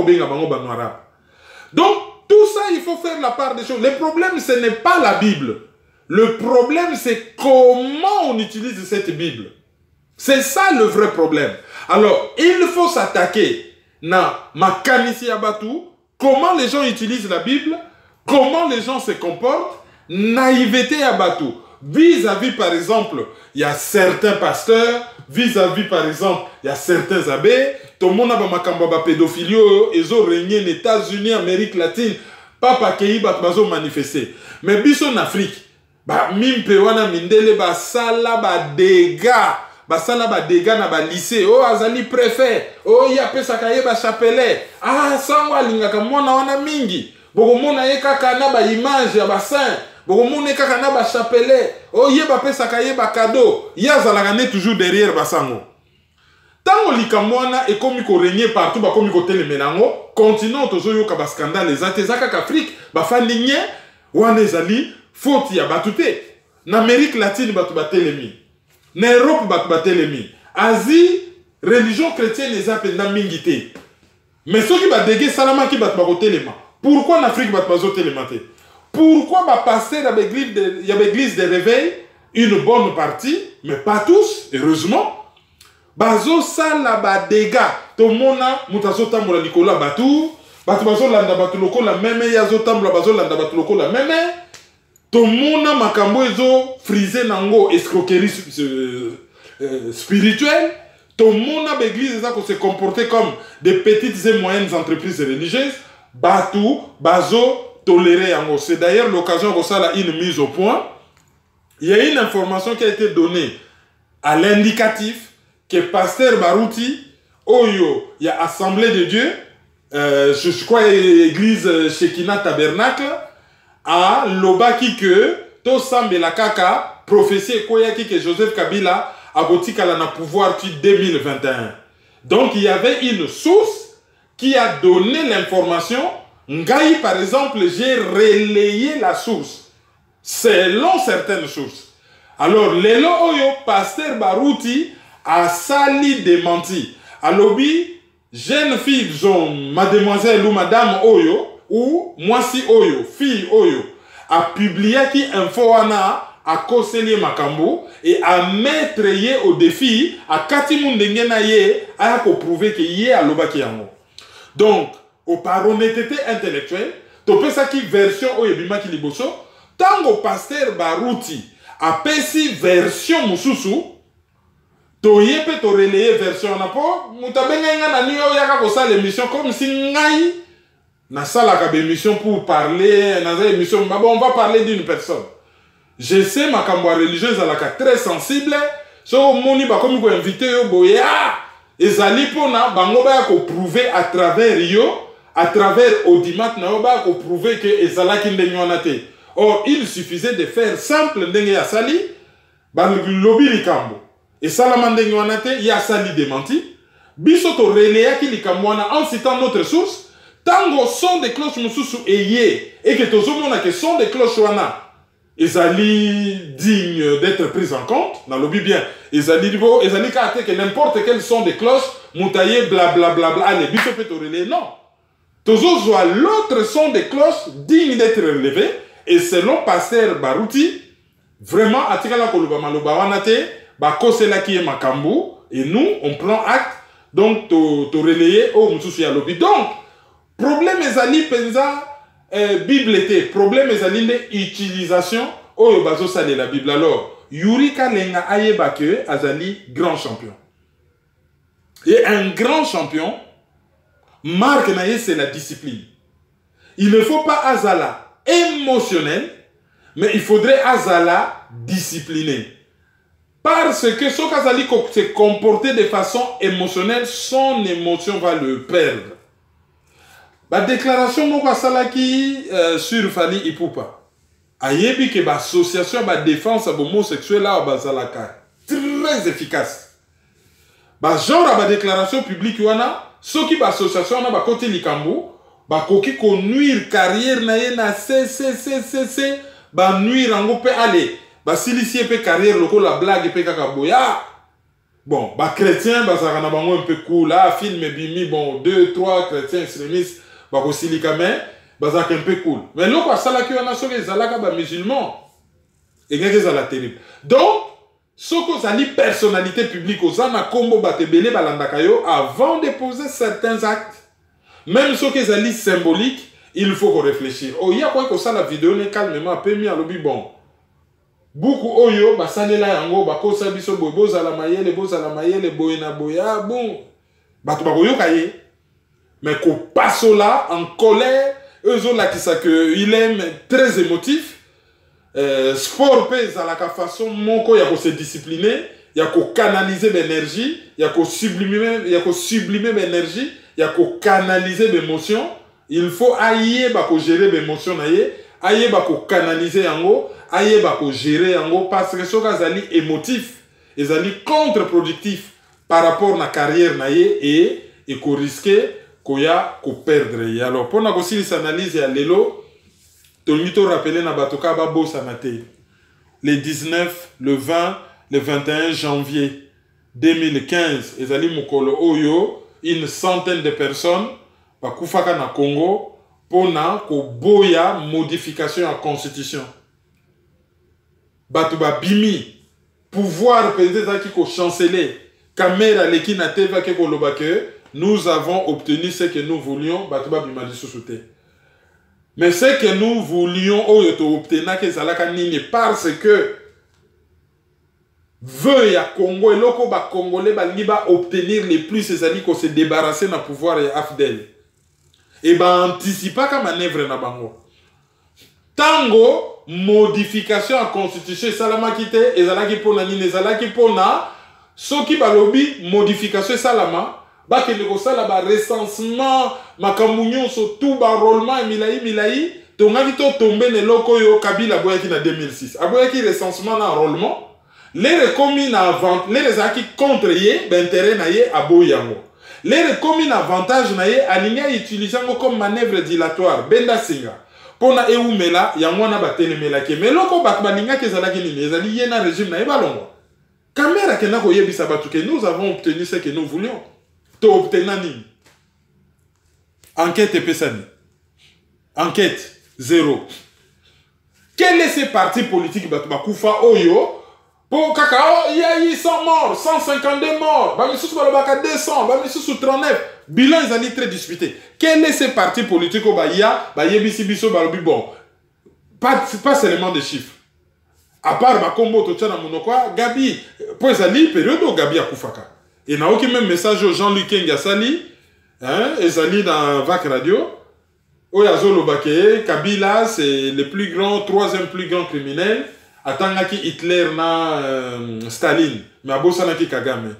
tout ça, il faut faire la part des choses. Le problème, ce n'est pas la Bible. Le problème, c'est comment on utilise cette Bible. C'est ça le vrai problème. Alors, il faut s'attaquer na makanisi abatu, comment les gens utilisent la Bible, comment les gens se comportent, naïveté abatu. Vis-à-vis, par exemple, il y a certains pasteurs, vis-à-vis, par exemple, il y a certains abbés, tout le monde a makambo ba pédophilie, ils ont régné aux États-Unis, Amérique latine, papa kei bat bazo manifester. Mais biso en Afrique, ba mimpe wana mindele ba sala ba dégâts na ba lycée, oh azali préfet, oh ya pesa kaye ba chapelet, ah sangwa lingaka mona wana mingi, boko mona ye kaka na ba image ya ba saint. Bokomone kaka na ba chapelet, oh yeba pesa kaye ba cadeau, ya zalaka ne toujours derrière basango. Tango likamwana et komi ko régner partout ba komi ko telemenango, continent tozo yo ka ba scandale ezate zaka Afrique, ba faninye wana ezali faute ya batute. Na Amérique latine batu ba telemi. Na Europe batu ba telemi. Asie religion chrétienne ezapenda mingi te. Mais soki ba dege salama ki batu ba ko telema. Pourquoi en Afrique batu ba zo telema te? Pourquoi va passer dans l'église de réveil une bonne partie, mais pas tous, heureusement. Bazo sala ba dégâts. To mona mutazo tambola likola batu, batu bazo landa batu loko la meme yazo tambola bazo landa batu loko la meme. To mona makambo ezo frisé nango escroquerie spirituelle. To mona l'église ça se comporter comme des petites et moyennes entreprises religieuses. Batu bazo tolérer yango. C'est d'ailleurs l'occasion de ça une mise au point. Il y a une information qui a été donnée à l'indicatif que Pasteur Barouti, Oyo, il y a Assemblée de Dieu, je crois église Shekinah Tabernacle, à Lobaki que to sambe la kaka prophétie koyaki que Joseph Kabila a botikala na pouvoir tu 2021. Donc il y avait une source qui a donné l'information. Ngaï, par exemple, j'ai relayé la source selon certaines sources. Alors, Lelo Oyo, Pasteur Barouti, a sali démenti. Alobi, jeune fille, mademoiselle ou madame Oyo, ou moi si Oyo, fille Oyo, a publié qui info wana a koseli makambo et a mettre ye au défi a kati mundenge na ye a ko prouver que ye a lobaki yango. Donc au par honnêteté intellectuelle to pesa ki version o yebima ki liboso tango pasteur Baruti a pesi version mususu to yepe to relayer version na po mutabenga nga na niyo yaka ko sala émission comme si ngai na sala ka émission pour parler na émission bon on va parler d'une personne. Je sais ma kambo religieuse à la très sensible so moni ba comme ko invité yo boya ezali pona bango ba ko prouver à travers yo à travers audimat na ba ko prouver que ezala ki ndenge wana te. Or il suffisait de faire simple ndenge ya sali ba lobby likambo et salama ndenge wana te ya sali démenti biso to relayer ki likambo wana en citant notre source. Tango son de cloches mususu eye et que tozomona que son de cloches wana ezali digne d'être pris en compte na lobby bien ezali kate que n'importe quel son de cloches mutaye bla bla bla bla allez biso peut relayer non tozozwa l'autre son de cloches digne d'être relevé et selon pasteur Baruti vraiment atikala koloba maloba wana te ba kosela ki makambo et nous on prend acte donc to relayer au mususu ya lobby. Donc problème ezali penza Bible était problème ezali de utilisation oyo bazo sale la Bible. Alors Yurika lenga ayeba que azali grand champion et un grand champion marque naye c'est la discipline. Il ne faut pas azala émotionnel mais il faudrait azala discipliné parce que ce qu'azali se comporter de façon émotionnelle son émotion va le perdre. La déclaration moko salaki sur Fally Ipupa ayebi que l'association de défense de l'homosexuel là bazalaka très efficace. Ba genre ba déclaration publique wana soki ba association na ba côté likambo ba koki ko nuire carrière na ye na c ba nuire ngo pe aller ba silicier pe carrière loko la blague pe kaka boya. Bon ba chrétien ba ça na bango un peu cool là film bimi bon 2-3 chrétiens extrémistes ba ko silika mais bazaka un peu cool mais loko asala ki wana soki ezalaka ba musulman et ngeke ezala terrible. Donc soko zali personnalité publique ozana kombo batebele balandaka yo avant de poser certains actes même soki ezali symbolique il faut qu'on réfléchisse. Oh ya quoi que ça la vidéo ne calmement peu mis à lobby bon beaucoup oyo basalela yango bakosa biso boza la mayele boyena boya bon batu bakoyoka ye. Mais qu'on passe là en colère, eux ont là qui ça que il aime très émotif. Sport pèse à la façon mon il y a qu'on se discipliner, il y a qu'on canaliser l'énergie, il y a qu'on sublimer l'énergie, il y a qu'on canaliser l'émotion. Il faut aïe bah qu'on gérer l'émotion naïe, aïe bah qu'on canaliser en haut, aïe bah qu'on gérer en haut parce que ce cas zali émotif, ils zali contre-productif par rapport à la carrière naïe et qu'on risquait koya ko perdre. Alors pour na aussi s'analyse ya lelo to mito rappeler na batoka ba bossa na te le 19 le 20 le 21 janvier 2015 ezali mukolo oyo une centaine de personnes ba kufaka na Congo pona ko boya modification à constitution batu ba bimi pouvoir peut-être qui ko chanceler caméra leki na teva ke ko lobake. Nous avons obtenu ce que nous voulions, mais ce que nous voulions parce que veut ya Congo et loko ba congolais ba liba obtenir les plus ces amis qu'on se débarrasser na pouvoir et afdel et ba anticiper ka manœuvre na bango tango modification à constitution salama kite ezalaki pona nini ezalaki pona soki ba lobby modification salama ba ke ko sala ba recensement makamunyo so tout ba rollement milai to ngaki to tomber ne loko yo Kabila boyaki na 2006 aboyaki recensement na rollement les recommune na vente les aki contre ye d'intérêt na ye aboyango les recommune avantage na ye alinga utiliser comme manœuvre dilatoire benda singa pona eumela yango na batelemela ke meloko bat balinga ke zalaki ni ezali ye na régime na ye balongo caméra ke na ko yebisa batu ke nous avons obtenu ce que nous voulions. To obtenir nini? Enquête pesani. Enquête 0. Quel est ces partis politiques Batouba Oyo? Pour Kakao, il y a eu 100 morts, 152 morts, Bamisous Balobaka 200, Bamisous 39. Bilan, ils allaient très disputés. Quel est ces partis politiques au Bahia, Yebisi Biso Balobi bon? Pas seulement des chiffres. À part Bakombo Tochana Monokwa, Gabi, pour Ezali, période où Gabi a Koufaka. Et n'a aucun même message au Jean-Luc Ngasali, Ezali dans VAC Radio. Oyazolo Bakeye, Kabila, c'est le plus grand, troisième plus grand criminel. Atangaki Hitler na Staline, mais Abosanaki Kagame.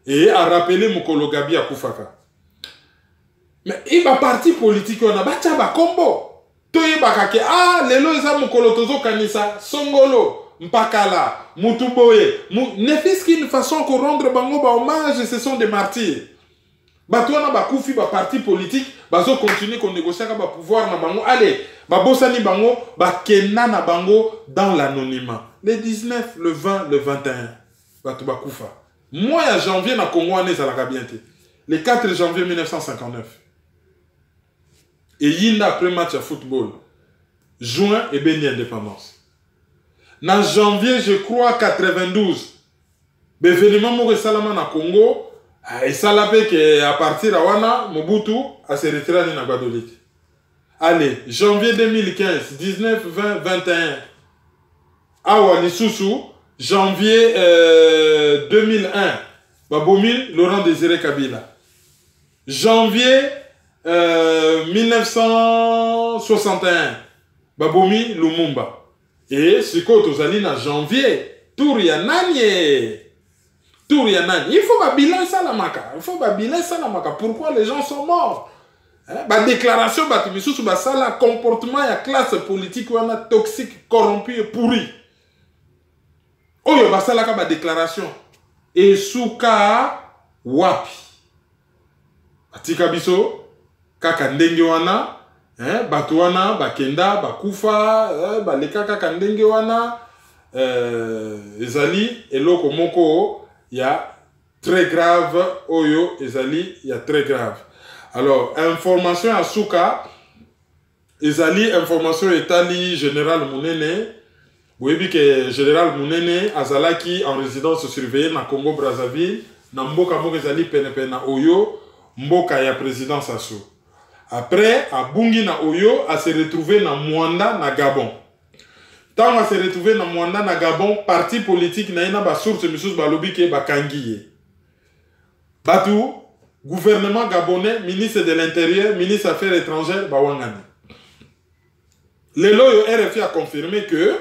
Et a rappelé Mokolo Gabi à Koufaka. Mais il va parti politique, on a battu Bakombo. Toye Bakake, lelo eza Mokolo Tozo Kanisa, Songolo, Mpakala, Mutuboye. Ne fils qu'une façon qu'on rendre Bango hommage, ce sont des martyrs. Batouana Bakoufi, parti politique, bazo continue qu'on négocie avec le pouvoir na bango. Allez, babosani bango, bakena na bango dans l'anonymat. Le 19, le 20, le 21. Batou Bakoufa. Moi, en janvier, na Congo, on est à la Gabiente. Le 4 janvier 1959. Et Yinda après match à football. Juin et béni indépendance. En janvier, je crois, 92. L'événement Moure Salama na Congo. Et ça l'a fait qu'à partir de Wana, Mobutu a se retiré à Guadeloupe. Allez, janvier 2015, 19, 20, 21. Awa Nissoussou, janvier 2001, Baboumi, Laurent Désiré Kabila. Janvier 1961, Baboumi, Lumumba. Et ce qu'on a en janvier, Touriananye. Il faut un bilan salamaka. Il faut un bilan salamaka. Pourquoi les gens sont morts? La déclaration sur le comportement de la classe politique toxique, corrompue et pourrie. Oh, il y a une déclaration. Et souka wapi. Atika biso, kaka ndenge wana, batu wana, bakenda, bakufa, baleka kaka ndenge wana, ezali, eloko moko, il y a très grave, Oyo, Ezali, il y a très grave. Alors, information à Souka, Ezali, information Etali, Général Mounene, vous voyez que Général Mounene, Azalaki, en résidence surveillée, na Congo Brazzaville, na Mboka Mboka Ezali, Penepena Oyo, Mboka ya présidence Assou. Après, à Bungi na Oyo, a se retrouvé na Mwanda, na Gabon. Tant on s'est retrouvé dans Mwanda, na Gabon, parti politique, na ina ba source misus ba lobby ke ba kangiye. Batou, gouvernement gabonais, ministre de l'Intérieur, ministre des Affaires étrangères, ba wangani. Lelo yo RFI a confirmé que,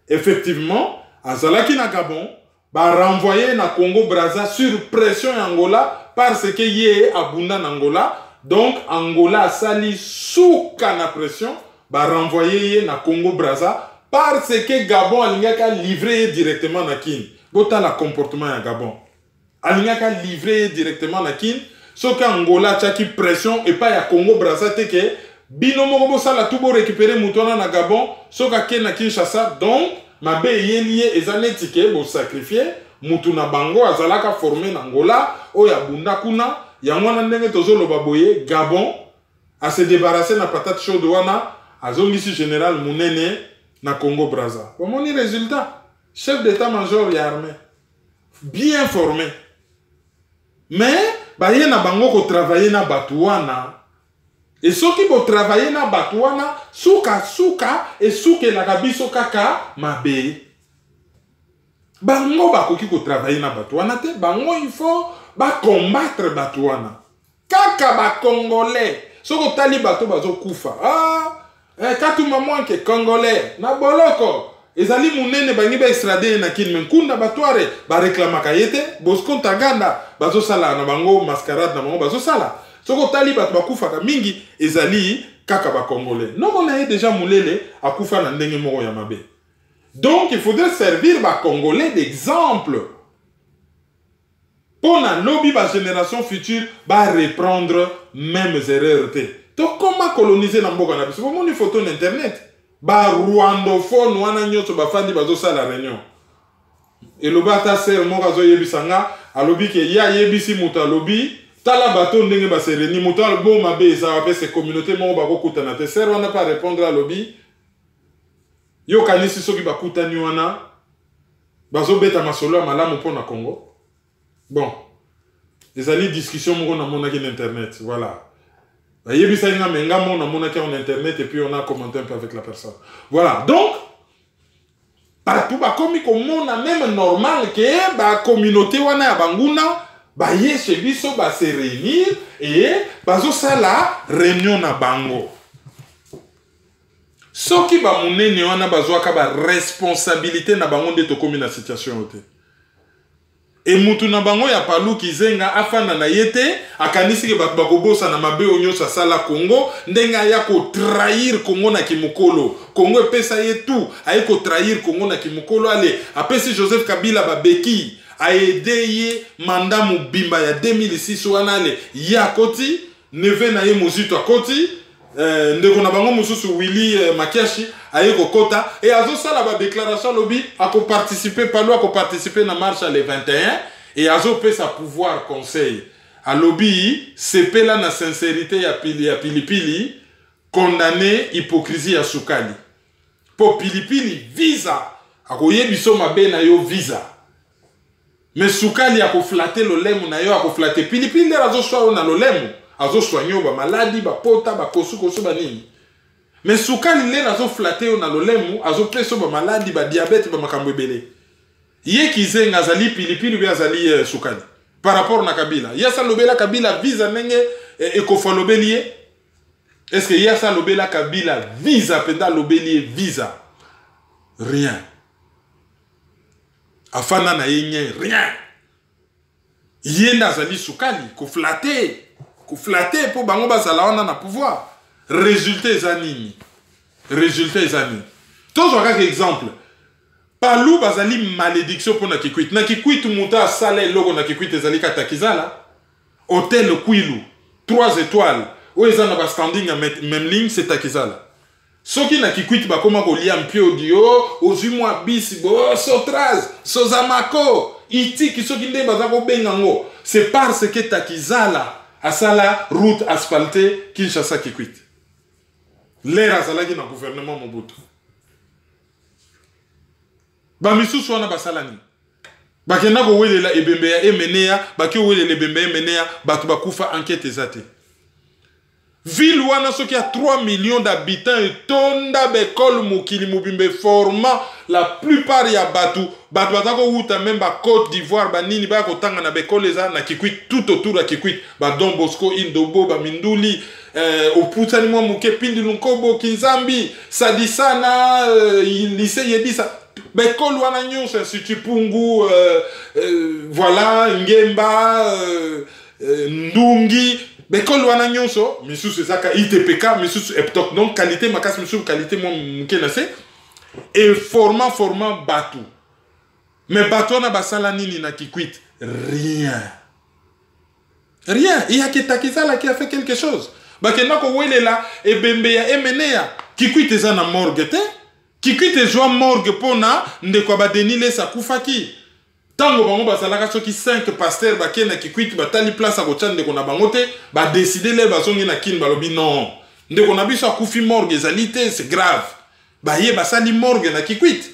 effectivement, Azalaki na Gabon, ba renvoyé na Congo Brazza sur pression Angola, parce que yé abunda na Angola, donc Angola sali sous na pression, ba renvoyé na Congo Brazza, parce que Gabon a livré directement na Kin. Bota la comportement à Gabon. A livré directement na Kin. Sauf qu'Angola a une pression et pas à Congo Brazza que binomo ça la tout beau récupérer moutona na Gabon. Sauf qu'à na Kinshasa donc ma be yelié ezanetike bo sacrifier mutuna bango azalaka formé na Angola o ya bunda kuna ya mwana ndenge tozolo baboye Gabon a se débarrasser na patate chaude wana azongisi général Mounene na Congo Brazza. Comment est le résultat? Chef d'état-major et armée. Bien formé. Mais, il y a bango qui travaillent na Batouana. Et ceux qui vont travailler na Batouana, souka, et souke la gabiso kaka, mabe. Bango bako qui travailler na Batouana, bango il faut combattre Batouana. Kaka ba Congolais. Ceux qui tali bato bazo kufa. Katu maman ke Congolais na boloko ezali munene bangi ba extradé na kin menkunda batware ba réclamaka yete Bosco Ntaganda bazo sala na bango mascarade na bango bazo sala soko tali bato bakufaka mingi ezali kaka ba Congolais non on a déjà mulele akufa na ndenge moko ya mabe. Donc il faudrait servir ba Congolais d'exemple pour na lobby ba génération future ba reprendre mêmes erreurs. Donc, comment coloniser na mboka na biso? Vous avez une photo sur internet. Ba rwandophone wana nyoto ba fandi bazo sala réunion. Et le bata ser moko zo yebisanga alobi ke ya yebisi muta lobi tala bato ndenge ba sereni muta bo mabe ça va se communauté moko ba kokutana te ser wana pas répondre à lobi. Yo kanisi soki bakutani wana bazo beta masolo ya malamu pona Congo. Bon. Ezali discussion moko na monaki na internet, voilà. Yebisa nga menga mo na monaki en internet et puis on a commenté un peu avec la personne. Voilà. Donc partout ba komi ko mona même normal que ba communauté wana ya banguna ba ye chez biso ba se réunir et bazo sala réunion na bango. Soki ba munene wana bazwaka ba responsabilité na bango nde tokomi na situation ote. Et mutu na bango ya palu kizenga afana na yete akanisi ke bakobosa na mabe onyosa sala Congo ndenga ya ko trahir Congo na kimukolo. Congo pesa yetu aye ko trahir Congo na kimukolo ale apesi Joseph Kabila babeki a aidé ye mandat mubimba ya 2006 wana ale ya koti neve na ye mozito akoti ndeko na bango mususu Willy Makiashi aye kokota et azo sala ba déclaration lobby ako participer palu ako participer na marche le 21 et azo pe sa pouvoir conseil a lobby sepela na sincérité ya pilipili condamné hypocrisie ya Sukali po pilipili visa ako yebiso mabe na yo visa mais Sukali ako flatter lolemu na yo ako flatter pilipili azo swa na lolemu azo soigner ba maladie ba pota ba kosu ba nini mais Sukali le azo flatter na lolemu azo peso ba maladie ba diabète ba makambo ebele ye kizenga azali pilipili be azali Sukali par rapport na Kabila yasa lobela Kabila visa nenge ekofalobeli est-ce que yasa lobela Kabila visa penda lobeli visa rien afana na yenye rien yenda azali Sukali ko flatter pour bango bazala wana na pouvoir résultat ezanini tozo kaka exemple palu bazali malédiction pour na Kikwit muta sala logo na Kikwit ezali katakizala hôtel Kwilu 3 étoiles o ezana ba standing même ligne c'est takizala soki na Kikwit bakoma kolia mpio dio ozimwa bisi bo sotraz sozamako itiki soki nde bazako bengango c'est parce que takizala asala route asphaltée Kinshasa Kikwit. L'air azalaki na gouvernement Mobutu. Ba misusu wana basalani. Bakenda ko welela ebembe ya emenea, baki welela ebembe ya emenea, batu bakufa enquête ezate. Ville wana soki a 3 millions d'habitants et tonda bekol mukili mubimbe formant la plupart ya batu batako wuta même ba Côte d'Ivoire ba nini ba ko tanga na bekol eza na Kikwit tout autour ya Kikwit ba Don Bosco Indobo ba Minduli oputani mwa muke pindi lunkobo Kinzambi Sadisana lycée Yedisa bekol wana nyonso Institut Pungu voilà Ngemba Ndungi bekol wana nyonso misusu ezaka ITPK misusu eptok donc qualité makasi misusu qualité mo mkenase et formant batu mais batu na basala nini na Kikwit rien il y a Ketakizala qui a fait quelque chose bakenda ko welela ebembe ya emenea Kikwit eza na morgue te Kikwit ezwa morgue pona ndeko ba denile sa kufaki tango bango bazalaka soki 5 pasteurs bakena Kikwit batali place akocha ndeko na bango te ba décider le bazongi na kin balobi non ndeko na biso akufi morgue ezalité c'est grave ba ye basali morgue na Kikwit.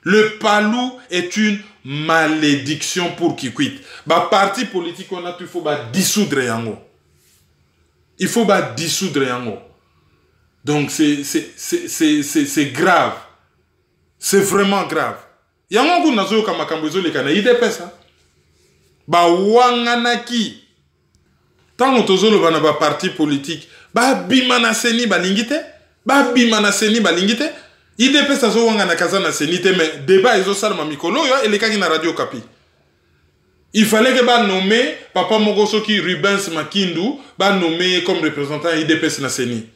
Le palou est une malédiction pour Kikwit. Ba parti politique on a il faut ba dissoudre yango. Il faut ba dissoudre yango. Donc c'est grave. C'est vraiment grave. Yango ku nazo kama kambezo le kana IDPS ba wanganaki tango tozolo bana ba parti politique ba bimana seni balingite IDPS azo wangana kazana seni te mais débat ezo salma mikolo yo elekaki na radio Kapi. Il fallait que ba nommer papa Mogosoki Rubens Makindu ba nommer comme représentant IDPS na seni.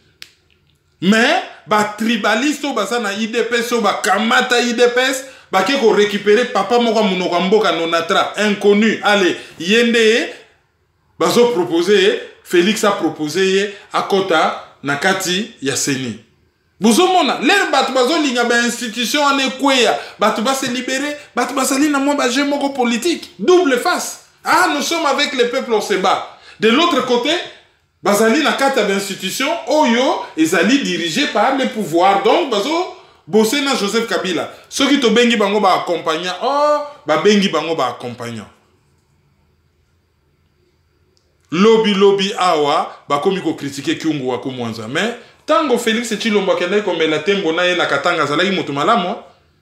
Mais ba tribaliste ba sana IDPS ba kamata IDPS ba ke ko récupérer papa moko munoko mboka nonatra inconnu allez yende bazo proposer Félix a proposé à Kota nakati ya seni. Buzomona les batu bazo linga ba institution en ekweya batu ba se libérer batu ba sali na mo ba jeu moko politique double face. Ah nous sommes avec le peuple on se bat. De l'autre côté bazali na kata ba institution oyo ezali dirigé par le pouvoir donc bazo bossé na Joseph Kabila. Ceux qui te bengi bango ba accompagnant, oh, ba bengi bango ba accompagnant. Lobby awa, ba komi ko critiquer Kyungu wa kumwanza. Mais, tango Félix Tshilombo kende ko mela tembo na ye na katanga zalaki mutu malamu,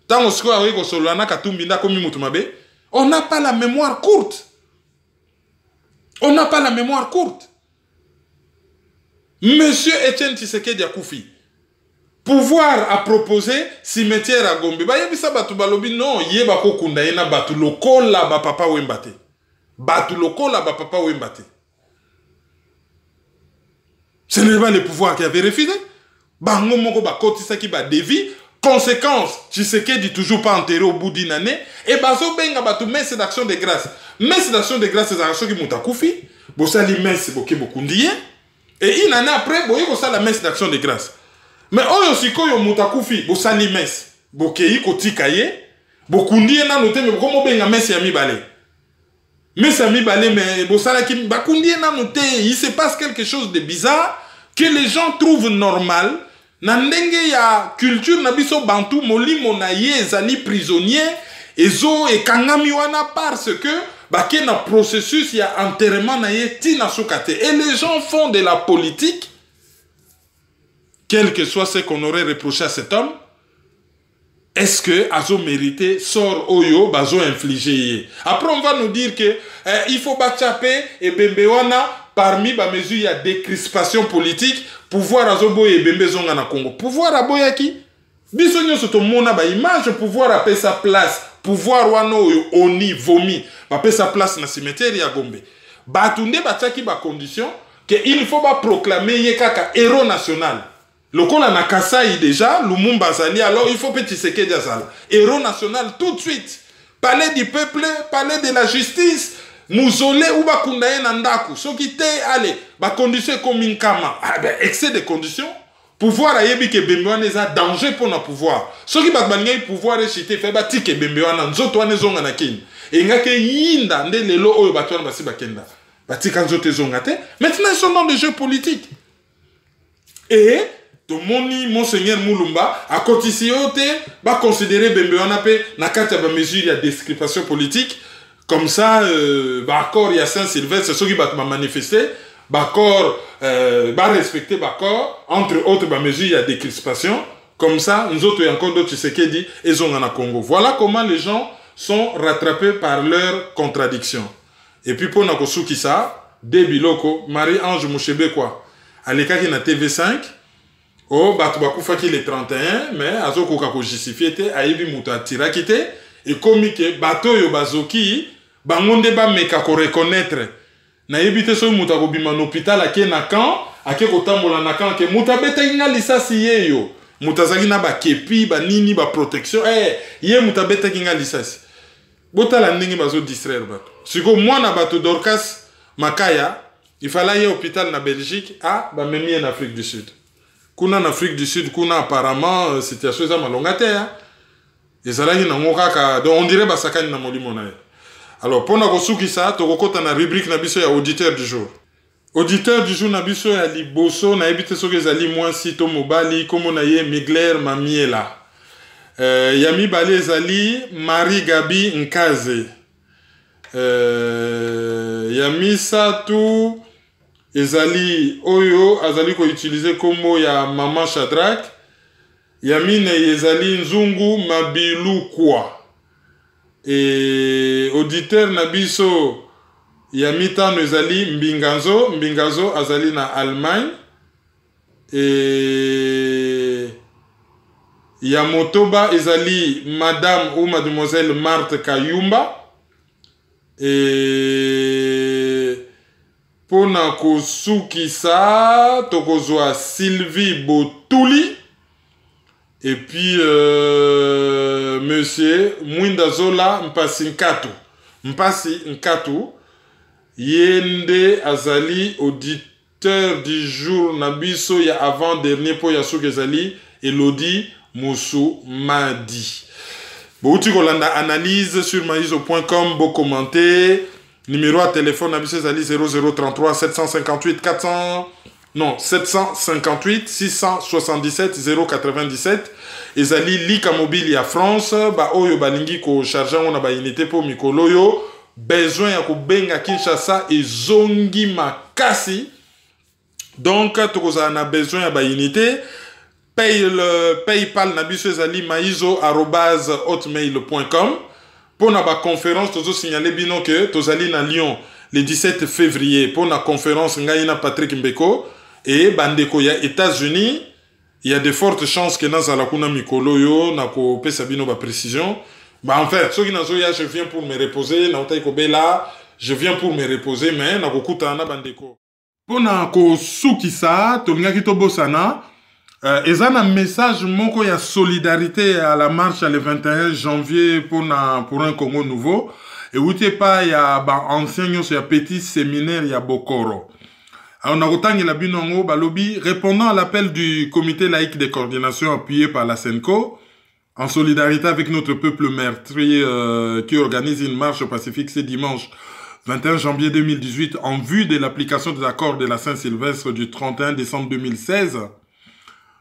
tango siko awe ko solana katumbi nda komi mutu mabe, on n'a pas la mémoire courte. On n'a pas la mémoire courte. Monsieur Etienne Tshisekedi Akoufi, pouvoir a proposé cimetière à Gombe. Ba yebisa batu balobi non, yeba ko kunda ena batu lokola ba papa wembate. Batu lokola ba papa wembate. Ce n'est pas le pouvoir qui avait refusé. Bango moko ba kotisaki ba devi. Conséquence, Tshisekedi toujours pas enterré au bout d'une année. Et bazo benga batu messe d'action de grâce. Messe d'action de grâce, c'est un qui monta koufi. Bosali messe boke bokundiye. Et une année après, boye kosa la messe d'action de grâce. Mais oyo siko yo monta koufi, bosali messe. Bokei kotikaye. Bokundiye na note, mais komo benga messe ya mibale. Messe ya mibale, mais bosala ki bakundiye na note. Il se passe quelque chose de bizarre que les gens trouvent normal. Nandenge ya culture na biso bantu molimo na ye ezali prisonnier ezo e kangami wana parce que bake na processus ya enterrement na ye tina sokate. Et les gens font de la politique, quel que soit ce qu'on aurait reproché à cet homme. Est-ce que azo mérité sort oyo bazo infligé? Après on va nous dire que il faut bachaper et bembewana parmi ba mesures il y a décrispation politique. Pouvoir azoboye bembe zonga na Congo. Pouvoir aboyaki. Biso nyoso to mona ba image pouvoir apé sa place. Pouvoir wano oni vomi. Ba apé sa place na cimetière ya Gombe. Batunde bataki ba condition que il faut ba proclamer ye kaka héros national. Lokola na Kasai déjà, Lumumba Zali, alors il faut petit Tshisekedi Azala. Héros national tout de suite. Palais du peuple, palais de la justice. Mouzolé ou bakundaye nandaku. Ce qui te allez, ba condition comme inkama. Ah ben excès de conditions. Pouvoir a yebi ke bembewana eza danger pour na pouvoir. Ce qui ba bangay pouvoir échité fait ba tike bembewana nzoto wana zonga na kin. Et ngake yinda nde lelo oyo batwana basi bakenda. Ba tika nzoto zonga te. Maintenant ils sont dans le jeu politique. Et Tomoni Monseigneur Moulumba a cotisé ba considérer bembewana pe na kati ba mesure ya description politique. Comme ça, Bakor, il y a Saint-Sylvestre, c'est ceux qui vont manifester. Bakor, va respecter Bakor. Entre autres, mesures, il y a des crispations. Comme ça, nous autres, il y a encore d'autres Tshisekedi et ils ont en Congo. Voilà comment les gens sont rattrapés par leurs contradictions. Et puis, pour Nakosuki ça, Debiloko, Marie-Ange Mouchebe, quoi. À l'écart, il y a TV5. Oh, Batoubakou Faki le 31, mais Azoko Kako justifié, Aïbi Mouta Tirakite. Et comme que Bato Yo Bazoki, bangonde ba meka ko reconnaître na yebite so muta ko bima na hôpital ake na kan ake ko tambola na kan ke muta beta inga lisasi yeyo muta zaki na ba kepi ba nini ba protection ye muta beta kinga lisasi bota la ndenge bazo distraire bato siko mwana bato Dorcas Makaya il fallait aller hôpital na Belgique ba memi en Afrique du Sud kuna en Afrique du Sud kuna apparemment situation za malongate ezalaki na ngokaka donc on dirait basakani na molimo na ye. Alors, pour nous souki ça, tu as la rubrique nabiso ya auditeur du jour. Auditeur du jour nabiso ya liboso na ebite soke zali moi sito mobali comme na ye Migler Mamiela. Yami bale zali Marie Gabi Nkaze. Yami Satu ezali oyo azali ko utiliser kombo ya Maman Shadrach. Yami ne ezali Nzungu Mabilu kwa. Et auditeur nabiso Yamita Nezali Mbingazo azali na Allemagne et Yamotoba ezali Madame ou Mademoiselle Marthe Kayumba et pona kosukisa tokozwa Sylvie Botuli. Et puis, monsieur Mwindazola Mpasi Nkatu, Yende Azali, auditeur du jour Nabiso, ya avant-dernier pour Yassou Gezali, Elodie Moussou Madi. Bouti Kolanda analyse sur maizo.com, beau commenter. Numéro à téléphone Nabiso Zali 0033 758 400. non 758 677 097 ezali Lika Mobile ya France ba oyo balingi ko charger on a ba unité pour mikolo yo besoin ya ko benga Kinshasa ezongi makasi donc tokoza na besoin ya ba unité PayPal na biso ezali maizo@hotmail.com pour na ba conférence tozo signaler bino que tozali na Lyon le 17 février pour la conférence ngai na Patrick Mbeko et bandeko ya États-Unis. Il y a de fortes chances que dans la kuna mikolo yo na ko pesa bino ba précision. Bah en fait, ceux qui na zoya je viens pour me reposer, na utai ko bela, je viens pour me reposer mais na ko kuta na bandeko. Pona ko sukisa to ngaki to bosana ezana message moko ya solidarité à la marche le 21 janvier pour un Congo nouveau. Et où t'es pas ya ba ancien sur ya petit séminaire ya Bokoro. On a autant la binongo balobi répondant à l'appel du comité laïque de coordination appuyé par la Senco en solidarité avec notre peuple meurtri qui organise une marche pacifique ce dimanche 21 janvier 2018 en vue de l'application des accords de la Saint-Sylvestre du 31 décembre 2016.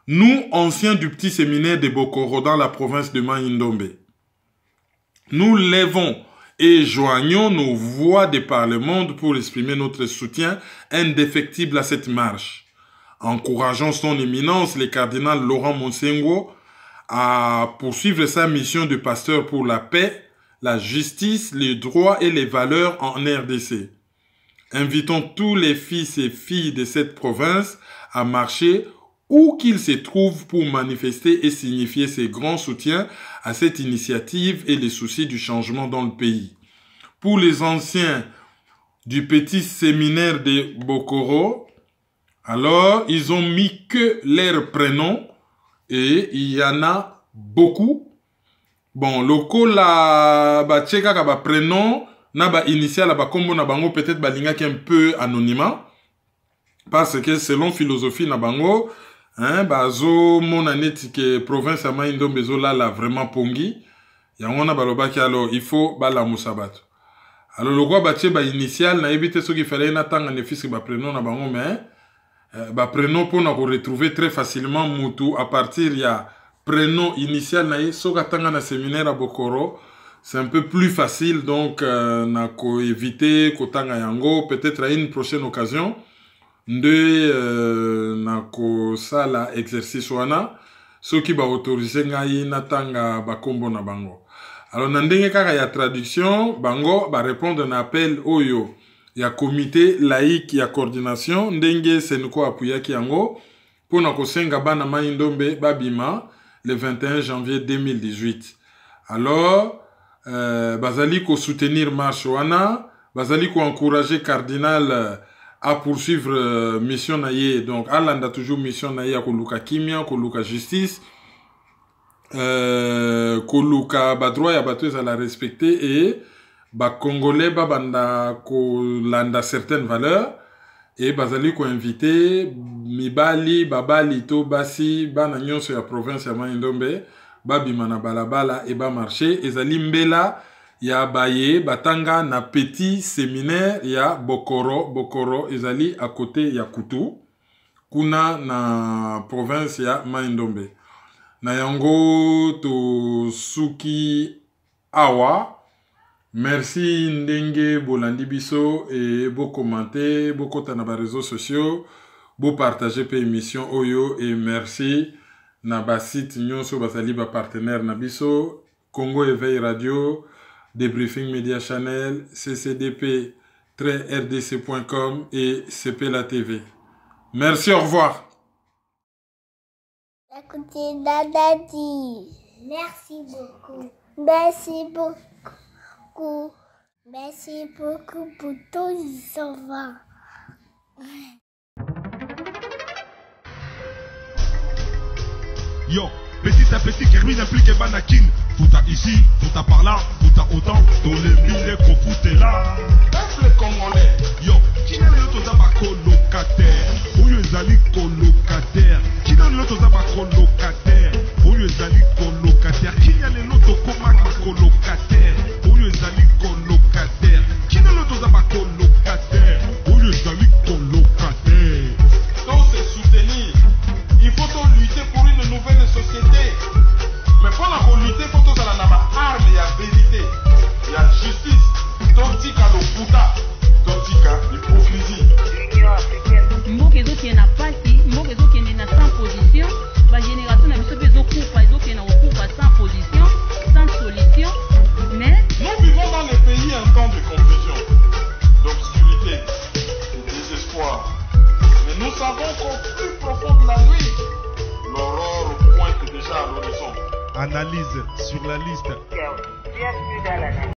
Nous, anciens du petit séminaire de Bokoro dans la province de Mai-Ndombe, nous lèvons et joignons nos voix de par le monde pour exprimer notre soutien indéfectible à cette marche. Encourageons son éminence, le cardinal Laurent Monsengo, à poursuivre sa mission de pasteur pour la paix, la justice, les droits et les valeurs en RDC. Invitons tous les fils et filles de cette province à marcher où qu'ils se trouvent pour manifester et signifier ses grands soutiens à cette initiative et les soucis du changement dans le pays. Pour les anciens du petit séminaire de Bokoro, alors ils ont mis que leurs prénoms et il y en a beaucoup. Bon, loko la ba tcheka ka ba prénom na ba initial ba kombo na bango peut-être ba linga qui un peu anonymat parce que selon philosophie na bango hein, bazo mon aneti que province à Mai-Ndombe la vraiment pongi. Yangona balobaki alors il faut bala musabato. Alors le roi batie ba initial na éviter ce qu'il fallait na tanga ne fils ba prénom na bango mais ba prénom pour na retrouver très facilement mutu à partir ya prénom initial na soka tanga na séminaire à Bokoro c'est un peu plus facile donc na ko éviter ko tanga yango peut-être à une prochaine occasion de nako sala exercice wana ceux qui ba autoriser ngai na tanga ba kombo na bango. Alors nandenge kaka ya traduction bango ba répondre na appel oyo ya comité laïque ya coordination ndenge senko apuya ki yango pour na ko senga bana Mai-Ndombe babima le 21 janvier 2018. Alors bazali ko soutenir marche wana, bazali ko encourager cardinal à poursuivre mission naie donc alanda toujours mission naie à koluka kimia koluka justice koluka ba droit ya bato à la respecter et ba congolais ba banda kolanda certaines valeurs et bazali ko inviter mibali babali to basi bana nyonso ya province ya Mai-Ndombe babima na balabala et ba marché ezali mbela ya baye batanga na petit séminaire ya Bokoro ezali à côté ya Kutu kuna na province ya Mai-Ndombe na yango to suki awa. Merci ndenge bolandi biso et beau commenter beaucoup na ba réseaux sociaux beau partager pe émission oyo et merci na ba site nyonso bazali ba partenaire na biso Congo Éveil Radio, Débriefing Media Channel, ccdp-rdc.com et CP La TV. Merci, au revoir. Écoutez Dadadi. Merci beaucoup. Merci beaucoup. Merci beaucoup pour tous les enfants. Yo, petit à petit, Kerwin implique Banakin. Fouta ici, fouta par là, fouta autant. Dans les milliers qu'on foutait là. Peuple congolais. Yo, qui est le tozaba colocataire? Oyo ezali colocataire. Qui est le tozaba colocataire? Oyo ezali colocataire. Qui est le tokoma colocataire? Oyo ezali colocataire. Qui est le tozaba colocataire? Oyo ezali colocataire. Analyse sur la liste. Bienvenue dans l'analyse.